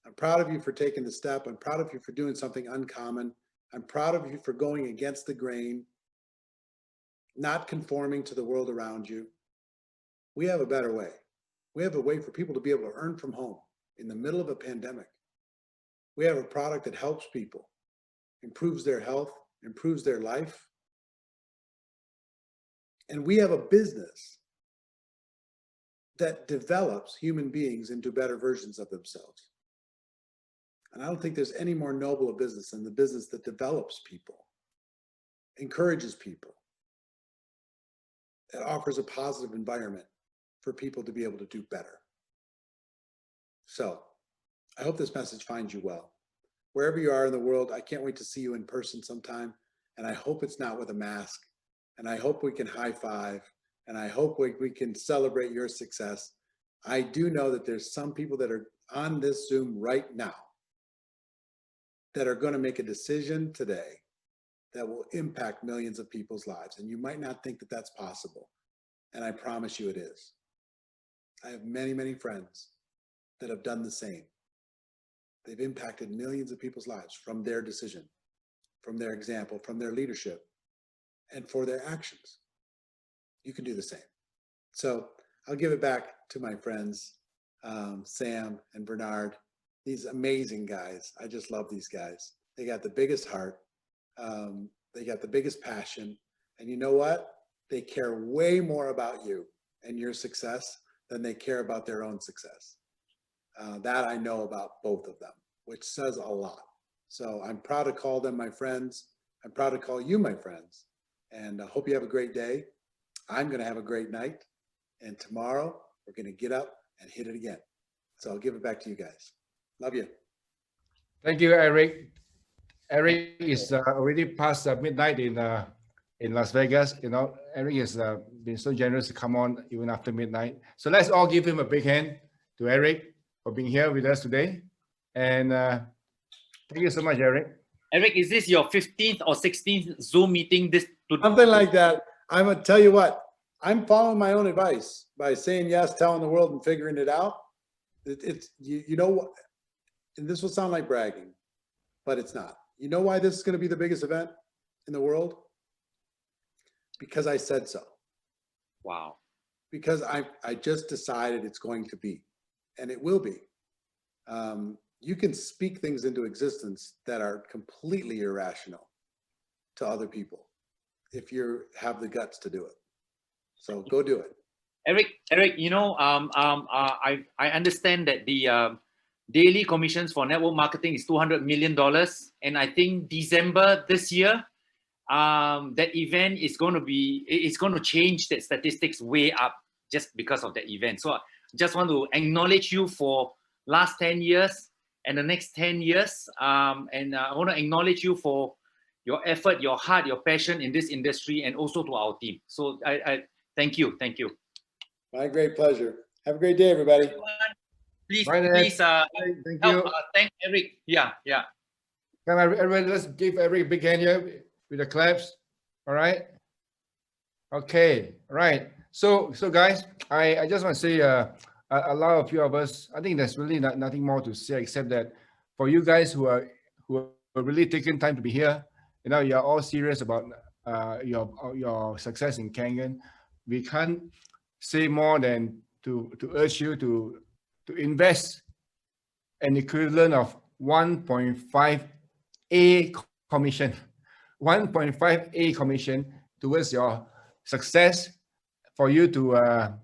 [SPEAKER 5] I'm proud of you for taking the step. I'm proud of you for doing something uncommon. I'm proud of you for going against the grain, not conforming to the world around you. We have a better way. We have a way for people to be able to earn from home in the middle of a pandemic. We have a product that helps people, improves their health, improves their life. And we have a business that develops human beings into better versions of themselves. And I don't think there's any more noble a business than the business that develops people, encourages people, that offers a positive environment for people to be able to do better. So I hope this message finds you well. Wherever you are in the world, I can't wait to see you in person sometime. And I hope it's not with a mask. And I hope we can high five. And I hope we can celebrate your success. I do know that there's some people that are on this Zoom right now that are going to make a decision today that will impact millions of people's lives. And you might not think that that's possible. And I promise you it is. I have many, many friends that have done the same. They've impacted millions of people's lives from their decision, from their example, from their leadership, and for their actions. You can do the same. So I'll give it back to my friends, Sam and Bernard, these amazing guys. I just love these guys. They got the biggest heart. They got the biggest passion. And you know what? They care way more about you and your success than they care about their own success. That I know about both of them, which says a lot. So I'm proud to call them my friends. I'm proud to call you my friends. And I hope you have a great day. I'm going to have a great night. And tomorrow we're going to get up and hit it again. So I'll give it back to you guys. Love you.
[SPEAKER 2] Thank you, Eric. Eric is already past midnight in Las Vegas. You know, Eric has been so generous to come on even after midnight. So let's all give him a big hand to Eric for being here with us today. And thank you so much, Eric.
[SPEAKER 3] Eric, is this your 15th or 16th Zoom meeting this to
[SPEAKER 5] Something like that. I'm gonna tell you what, I'm following my own advice by saying yes, telling the world and figuring it out. It's you know what, and this will sound like bragging, but it's not. You know why this is gonna be the biggest event in the world? Because I said so.
[SPEAKER 3] Wow.
[SPEAKER 5] Because I just decided it's going to be, and it will be. You can speak things into existence that are completely irrational to other people if you have the guts to do it. So go do it.
[SPEAKER 3] Eric, you know, I understand that the daily commissions for network marketing is $200 million, and I think December this year, that event is going to change the statistics way up just because of that event. So I just want to acknowledge you for last 10 years and the next 10 years, and I want to acknowledge you for your effort, your heart, your passion in this industry, and also to our team. So I thank you.
[SPEAKER 5] My great pleasure. Have a great day, everybody.
[SPEAKER 3] Please,
[SPEAKER 2] Right, Ed.
[SPEAKER 3] please
[SPEAKER 2] Thank
[SPEAKER 3] help,
[SPEAKER 2] you.
[SPEAKER 3] thank Eric. Yeah.
[SPEAKER 2] Come on, everybody, let's give Eric a big hand here with the claps. All right. Okay. Right. So guys, I just want to say a lot of few of us, I think there's really nothing more to say except that for you guys who are really taking time to be here, you know, you're all serious about your success in Kangen. We can't say more than to urge you to invest an equivalent of 1.5A commission, 1.5A commission towards your success, for you to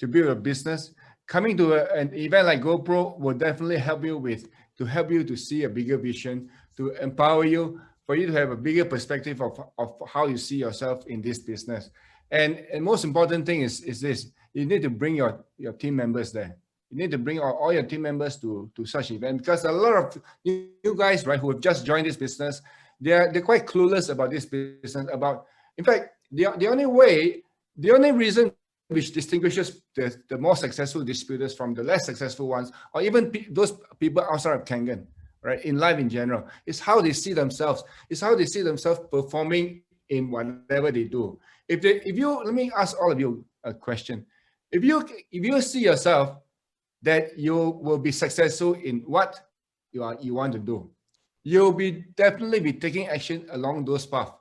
[SPEAKER 2] build a business. Coming to an event like GoPro will definitely help you to see a bigger vision, to empower you, for you to have a bigger perspective of how you see yourself in this business. And most important thing is this: you need to bring your team members there. You need to bring all your team members to such event, because a lot of you guys, right, who have just joined this business, they're quite clueless about this business. In fact, the only reason which distinguishes the more successful distributors from the less successful ones, or even those people outside of Kangen, right, in life in general, is how they see themselves. It's how they see themselves performing in whatever they do. Let me ask all of you a question. If you see yourself that you will be successful in what you want to do, you'll definitely be taking action along those paths.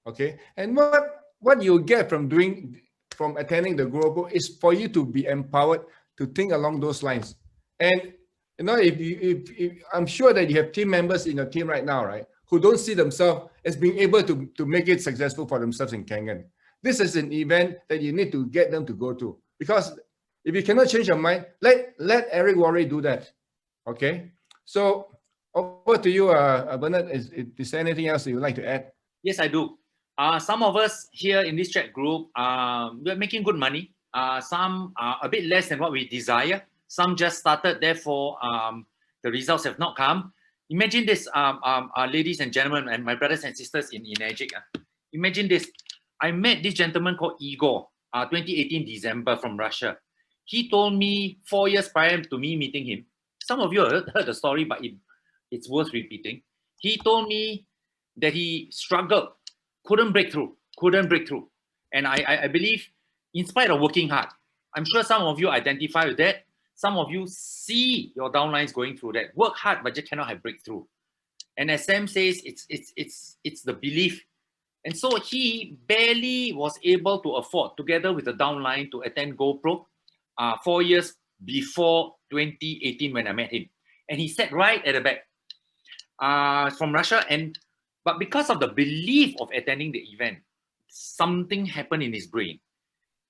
[SPEAKER 2] Okay, and what you get from attending the GoPro is for you to be empowered to think along those lines. And you know, if I'm sure that you have team members in your team right now, right, who don't see themselves as being able to make it successful for themselves in Kangen. This is an event that you need to get them to go to, because if you cannot change your mind, let Eric Worre do that. Okay, so over to you, Bernard. Is there anything else you would like to add?
[SPEAKER 3] Yes, I do. Some of us here in this chat group, we're making good money. Some are a bit less than what we desire. Some just started, therefore the results have not come. Imagine this, ladies and gentlemen, and my brothers and sisters in Egypt. Imagine this. I met this gentleman called Igor, 2018 December, from Russia. He told me 4 years prior to me meeting him. Some of you heard the story, but it's worth repeating. He told me that he struggled, couldn't break through. And I believe, in spite of working hard, I'm sure some of you identify with that. Some of you see your downlines going through that. Work hard, but you cannot have breakthrough. And as Sam says, it's the belief. And so he barely was able to afford, together with the downline, to attend GoPro 4 years before 2018 when I met him. And he sat right at the back from Russia. But because of the belief of attending the event, something happened in his brain.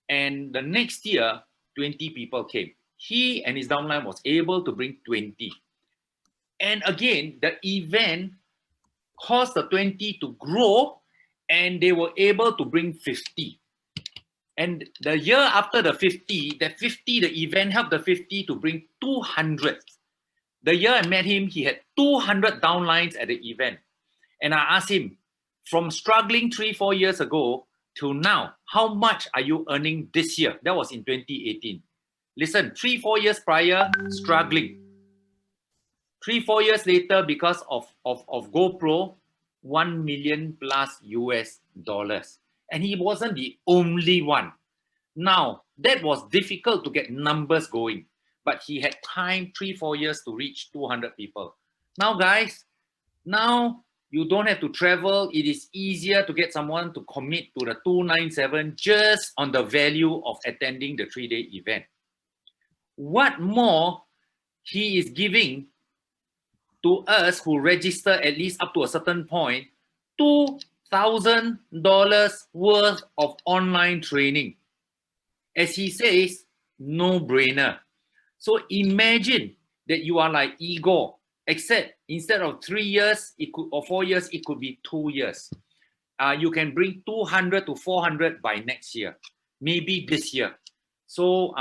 [SPEAKER 3] And the next year, 20 people came. He and his downline was able to bring 20. And again, the event caused the 20 to grow, and they were able to bring 50. And the year after the 50, the event helped the 50 to bring 200. The year I met him, he had 200 downlines at the event. And I asked him, from struggling 3-4 years ago till now, how much are you earning this year? That was in 2018. Listen, 3-4 years prior, struggling. 3-4 years later, because of GoPro, $1 million plus US dollars. And he wasn't the only one. Now, that was difficult to get numbers going, but he had time, 3-4 years to reach 200 people. Now, guys, now you don't have to travel. It is easier to get someone to commit to the 297 just on the value of attending the 3-day event. What more he is giving to us who register at least up to a certain point, $2,000 worth of online training. As he says, no brainer. So imagine that you are like Igor, except instead of 3 years, it could, or 4 years, it could be 2 years. You can bring 200 to 400 by next year, maybe this year. So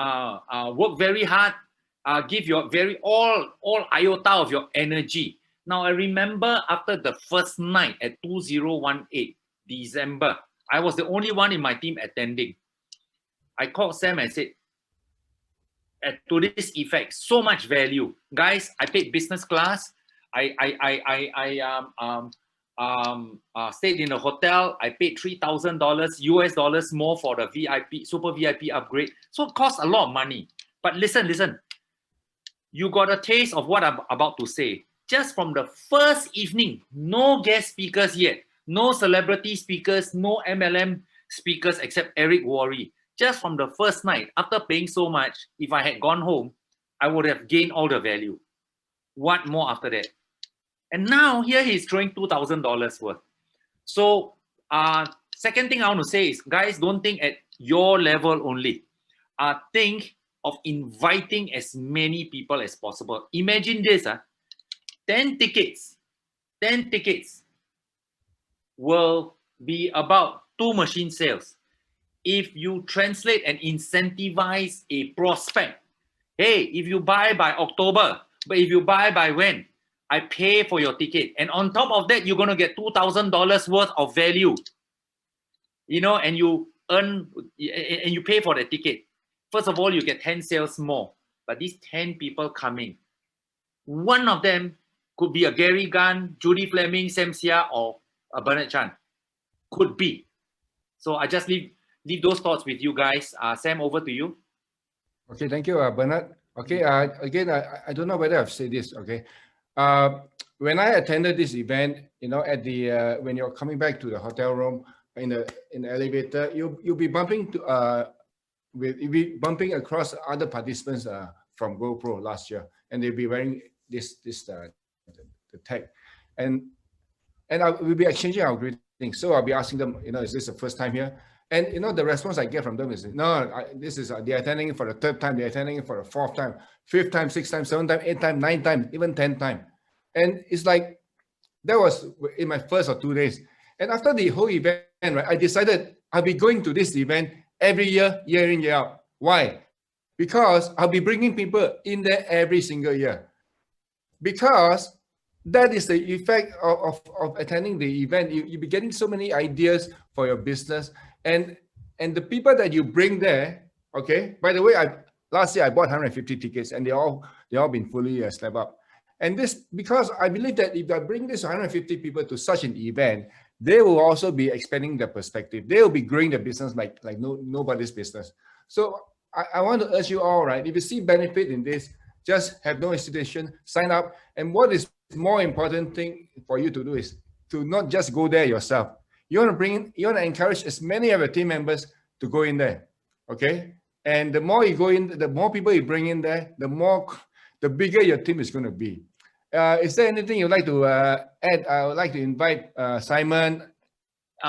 [SPEAKER 3] work very hard, give your all iota of your energy. Now I remember after the first night at 2018 December, I was the only one in my team attending. I called Sam and said, to this effect, so much value, guys. I paid business class. I stayed in a hotel. I paid $3,000 US dollars more for the VIP, super VIP upgrade. So it costs a lot of money. But listen, you got a taste of what I'm about to say. Just from the first evening, no guest speakers yet, no celebrity speakers, no MLM speakers except Eric Worre. Just from the first night, after paying so much, if I had gone home, I would have gained all the value. What more after that? And now here he's throwing $2,000 worth. So second thing I want to say is, guys, don't think at your level only. Think of inviting as many people as possible. Imagine this, 10 tickets will be about 2 machine sales. If you translate and incentivize a prospect, hey, if you buy by October, but if you buy by when? I pay for your ticket. And on top of that, you're going to get $2,000 worth of value. You know, and you earn, and you pay for the ticket. First of all, you get 10 sales more. But these 10 people coming, one of them could be a Gary Gunn, Judy Fleming, Sam Sia, or a Bernard Chan. Could be. So I just leave those thoughts with you guys. Sam, over to you.
[SPEAKER 2] Okay, thank you, Bernard. Okay, again, I don't know whether I've said this. Okay, when I attended this event, you know, at the when you're coming back to the hotel room in the elevator, you'll be bumping to you'll be bumping across other participants from GoPro last year, and they'll be wearing the tag, and we'll be exchanging our greetings. So I'll be asking them, you know, is this the first time here? And you know, the response I get from them is, no, this is they're attending it for the 3rd time, they're attending it for the 4th time, 5th time, 6th time, 7th time, 8th time, 9th time, even 10th time. And it's like, that was in my first or 2 days. And after the whole event, right, I decided I'll be going to this event every year, year in, year out. Why? Because I'll be bringing people in there every single year. Because that is the effect of attending the event. You'll be getting so many ideas for your business. And the people that you bring there, okay, by the way, last year I bought 150 tickets and they all been fully snapped up. And this, because I believe that if I bring this 150 people to such an event, they will also be expanding their perspective. They will be growing their business like nobody's business. So I want to urge you all, right, if you see benefit in this, just have no hesitation, sign up. And what is more important thing for you to do is to not just go there yourself. You want to encourage as many of your team members to go in there, okay? And the more you go in, the more people you bring in there, the bigger your team is going to be. Is there anything you'd like to add? I would like to invite Simon.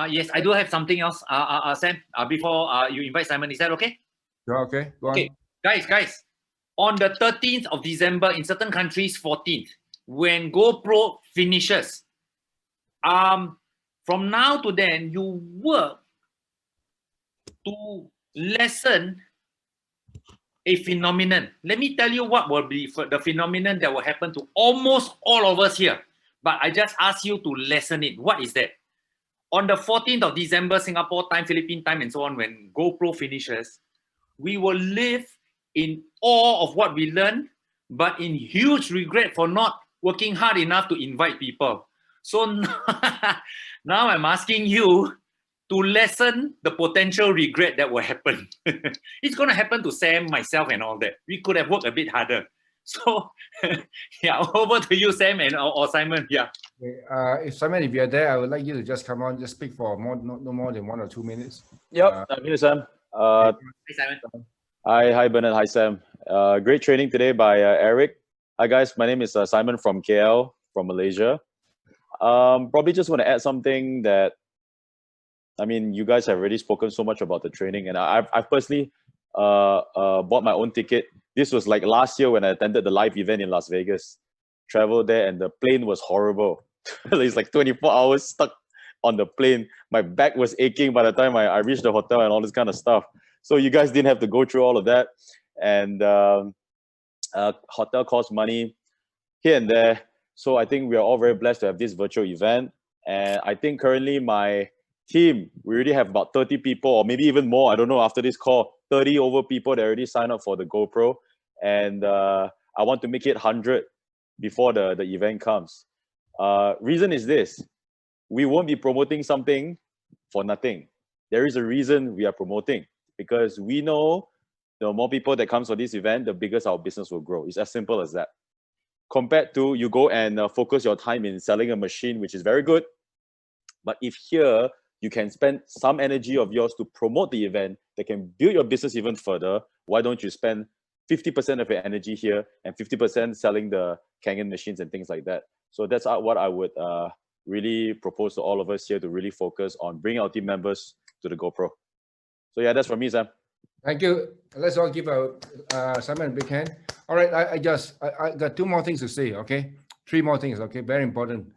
[SPEAKER 3] Yes, I do have something else, Sam, before you invite Simon. Is that okay?
[SPEAKER 2] Okay, go on.
[SPEAKER 3] Okay, guys, on the 13th of December, in certain countries, 14th, when GoPro finishes, from now to then, you work to lessen a phenomenon. Let me tell you what will be the phenomenon that will happen to almost all of us here. But I just ask you to lessen it. What is that? On the 14th of December, Singapore time, Philippine time, and so on, when GoPro finishes, we will live in awe of what we learned, but in huge regret for not working hard enough to invite people. So now I'm asking you to lessen the potential regret that will happen. It's going to happen to Sam, myself, and all that. We could have worked a bit harder. So, yeah, over to you, Sam, and or Simon. Yeah.
[SPEAKER 2] Okay, if Simon, if you're there, I would like you to just come on, just speak for no more than 1 or 2 minutes.
[SPEAKER 6] Yep, I'm here, Sam.
[SPEAKER 3] Hi, Simon.
[SPEAKER 6] Hi, Bernard. Hi, Sam. Great training today by Eric. Hi, guys. My name is Simon from KL, from Malaysia. Probably just want to add something that, I mean, you guys have already spoken so much about the training, and I've personally bought my own ticket. This was like last year when I attended the live event in Las Vegas. Traveled there, and the plane was horrible. It's like 24 hours stuck on the plane. My back was aching by the time I reached the hotel and all this kind of stuff. So you guys didn't have to go through all of that. And hotel costs money here and there. So I think we are all very blessed to have this virtual event. And I think currently my team, we already have about 30 people, or maybe even more. I don't know, after this call, 30 over people that already signed up for the GoPro. And I want to make it 100 before the event comes. Reason is this: we won't be promoting something for nothing. There is a reason we are promoting, because we know the more people that comes for this event, the bigger our business will grow. It's as simple as that. Compared to you go and focus your time in selling a machine, which is very good. But if here you can spend some energy of yours to promote the event that can build your business even further, why don't you spend 50% of your energy here and 50% selling the Kangen machines and things like that? So that's what I would really propose to all of us here, to really focus on bringing our team members to the GoPro. So yeah, that's from me, Sam.
[SPEAKER 2] Thank you. Let's all give Simon a big hand. All right, I got 2 more things to say, okay? 3 more things, okay? Very important.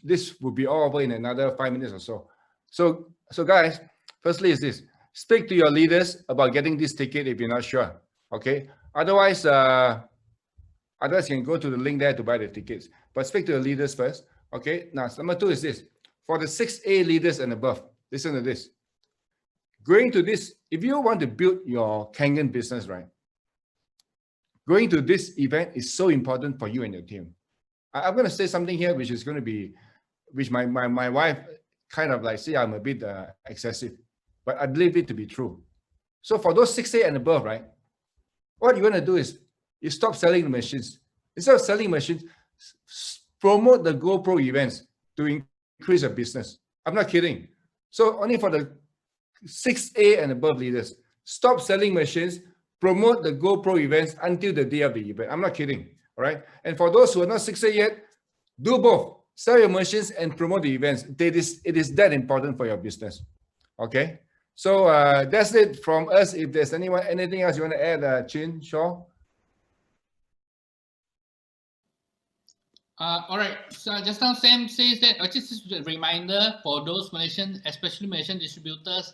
[SPEAKER 2] This will be all over in another 5 minutes or so. So guys, firstly is this: speak to your leaders about getting this ticket if you're not sure, okay? Otherwise, you can go to the link there to buy the tickets. But speak to the leaders first, okay? Now, number 2 is this: for the 6A leaders and above, listen to this. Going to this, if you want to build your Kangen business, right? Going to this event is so important for you and your team. I'm going to say something here which is going to be, which my wife kind of like say I'm a bit excessive, but I believe it to be true. So for those 6A and above, right? What you're going to do is you stop selling the machines. Instead of selling machines, promote the GoPro events to increase your business. I'm not kidding. So only for the 6A and above leaders, stop selling machines, promote the GoPro events until the day of the event. I'm not kidding, all right? And for those who are not 6A yet, do both. Sell your machines and promote the events. It is that important for your business, okay? So that's it from us. If there's anything else you want to add, Chin, Shaw?
[SPEAKER 4] All right. So just now Sam says that, just a reminder for those Malaysian, especially Malaysian distributors,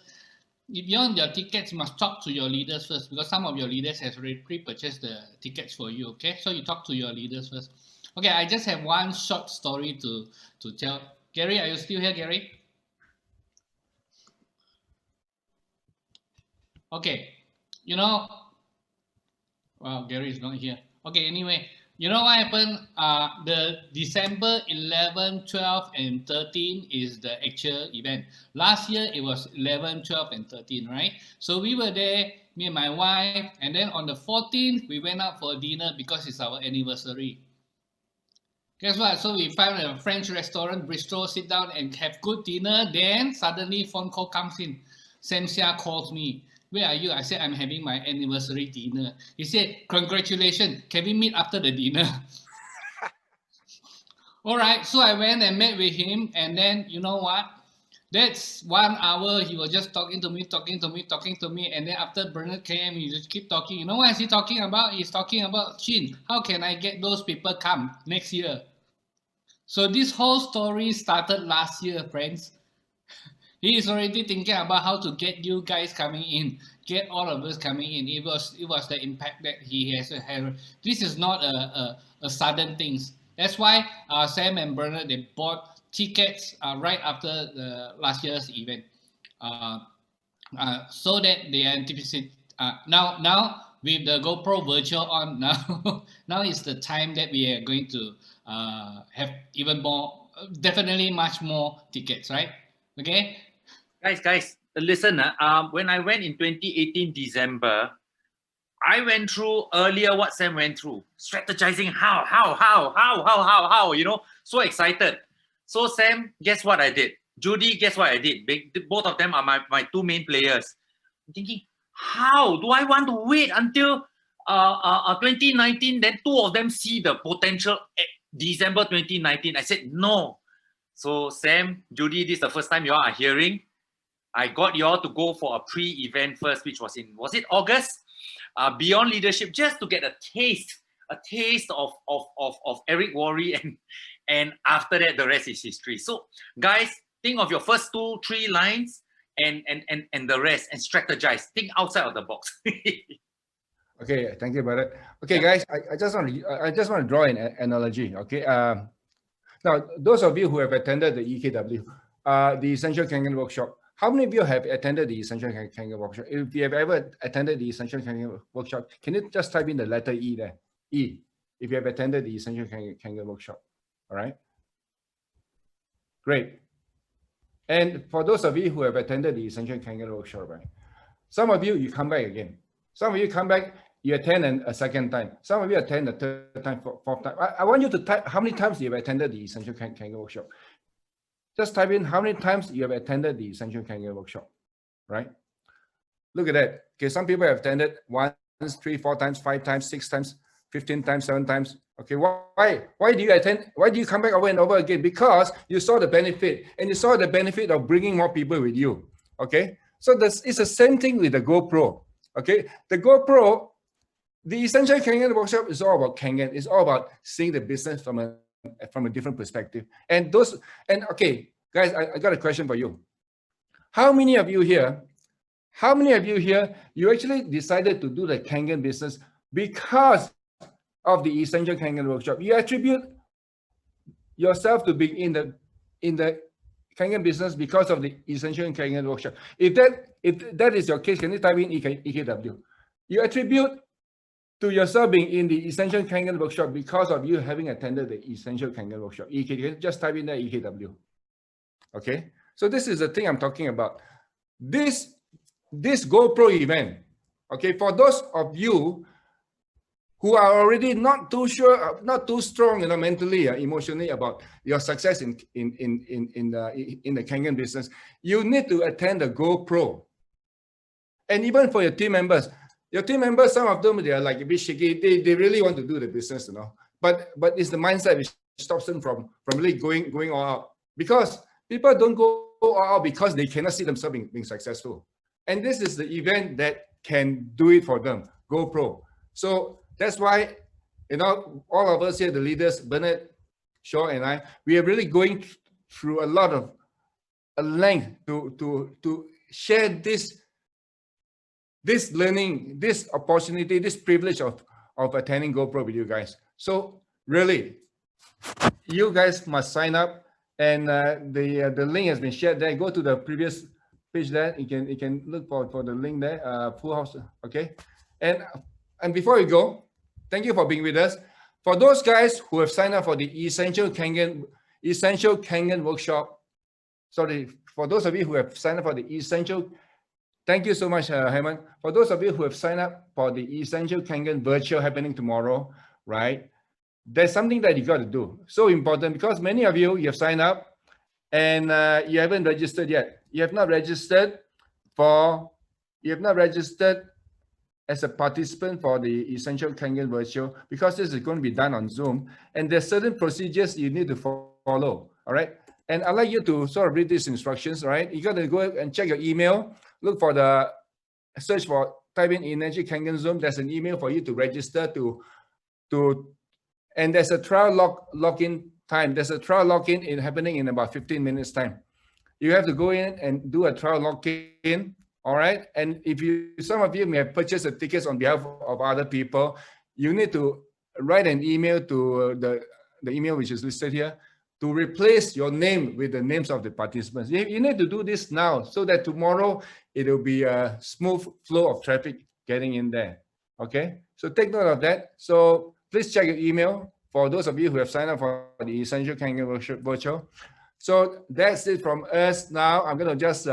[SPEAKER 4] if you want your tickets, you must talk to your leaders first, because some of your leaders have already pre-purchased the tickets for you. Okay, so you talk to your leaders first. Okay, I just have one short story to tell. Gary, are you still here, Gary? Okay, you know, well, Gary is not here. Okay, anyway, you know what happened? The December 11, 12, and 13 is the actual event. Last year, it was 11, 12, and 13, right? So we were there, me and my wife, and then on the 14th, we went out for dinner because it's our anniversary. Guess what? So we found a French restaurant, bistro, sit down and have good dinner. Then suddenly phone call comes in. Sam Xia calls me. Where are you? I said, I'm having my anniversary dinner. He said, congratulations. Can we meet after the dinner? All right. So I went and met with him. And then, you know what? That's 1 hour. He was just talking to me. And then after Bernard came, he just keep talking. You know what is he talking about? He's talking about Chin. How can I get those people come next year? So this whole story started last year, friends. He is already thinking about how to get you guys coming in, get all of us coming in. It was the impact that he has had. This is not a sudden things. That's why Sam and Bernard, they bought tickets right after the last year's event, so that they anticipate. Now with the GoPro virtual on, now is the time that we are going to have even more, definitely much more tickets, right? Okay.
[SPEAKER 3] Guys, listen. When I went in 2018 December, I went through earlier what Sam went through, strategizing how, you know, so excited. So Sam, guess what I did? Judy, guess what I did? Both of them are my two main players. I'm thinking, how do I want to wait until 2019? Then two of them see the potential December 2019. I said, no. So Sam, Judy, this is the first time you all are hearing. I got you all to go for a pre-event first, which was it August? Beyond Leadership, just to get a taste of Eric Worre, and after that, the rest is history. So guys, think of your first 2-3 lines and the rest, and strategize. Think outside of the box.
[SPEAKER 2] Okay, thank you, brother. Okay, guys, I just want to draw an analogy. Okay, now those of you who have attended the EKW, the Essential Kangen Workshop, how many of you have attended the Essential Kangen Workshop? If you have ever attended the Essential Kangen Workshop, can you just type in the letter E there? E, if you have attended the Essential Kangen Workshop. All right. Great. And for those of you who have attended the Essential Kangen Workshop, right? Some of you come back again. Some of you come back, you attend a second time. Some of you attend a third time, fourth time. I want you to type how many times you have attended the Essential Kangen Workshop. Just type in how many times you have attended the Essential Kangen Workshop, right? Look at that. Okay, some people have attended 1, 3, 4 times, 5 times, 6 times, 15 times, 7 times. Okay, why do you attend? Why do you come back over and over again? Because you saw the benefit, and you saw the benefit of bringing more people with you. Okay, so it's the same thing with the GoPro. Okay, the GoPro, the Essential Kangen Workshop is all about Kangen. It's all about seeing the business from a different perspective. And okay, guys, I got a question for you. How many of you here, you actually decided to do the Kangen business because of the Essential Kangen Workshop? You attribute yourself to being in the Kangen business because of the Essential Kangen Workshop. If that is your case, can you type in EKW? You attribute to yourself being in the Essential Kangen Workshop because of you having attended the Essential Kangen Workshop. EKW, just type in there EKW. Okay, so this is the thing I'm talking about. This GoPro event, okay, for those of you who are already not too sure, not too strong, mentally, emotionally about your success in the Kangen business, you need to attend the GoPro. And even for your team members, some of them, they are like a bit shaky. They really want to do the business, But it's the mindset which stops them from really going all out. Because people don't go all out because they cannot see themselves being successful. And this is the event that can do it for them, GoPro. So that's why, all of us here, the leaders, Bernard, Shaw, and I, we are really going through a length to share this learning, this opportunity, this privilege of attending GoPro with you guys. So really, you guys must sign up, and the link has been shared there. Go to the previous page there. You can look for the link there. Full house, okay. And before you go, thank you for being with us. For those guys who have signed up for the Essential Kangen Workshop, sorry, for those of you who have signed up for the Essential, thank you so much, Herman. For those of you who have signed up for the Essential Kangen Virtual happening tomorrow, right? There's something that you got to do. So important, because many of you have signed up and you haven't registered yet. You have not registered as a participant for the Essential Kangen Virtual, because this is going to be done on Zoom, and there's certain procedures you need to follow. All right, and I'd like you to sort of read these instructions. Right, you got to go and check your email. Look for search for, type in Energy Kangen Zoom. There's an email for you to register and there's a trial login time. There's a trial login happening in about 15 minutes time. you have to go in and do a trial login. All right. And if some of you may have purchased the tickets on behalf of other people, you need to write an email to the email which is listed here to replace your name with the names of the participants. You need to do this now so that tomorrow it will be a smooth flow of traffic getting in there. Okay. So take note of that. So please check your email for those of you who have signed up for the Essential Kangaroo Virtual. So that's it from us now. I'm going to just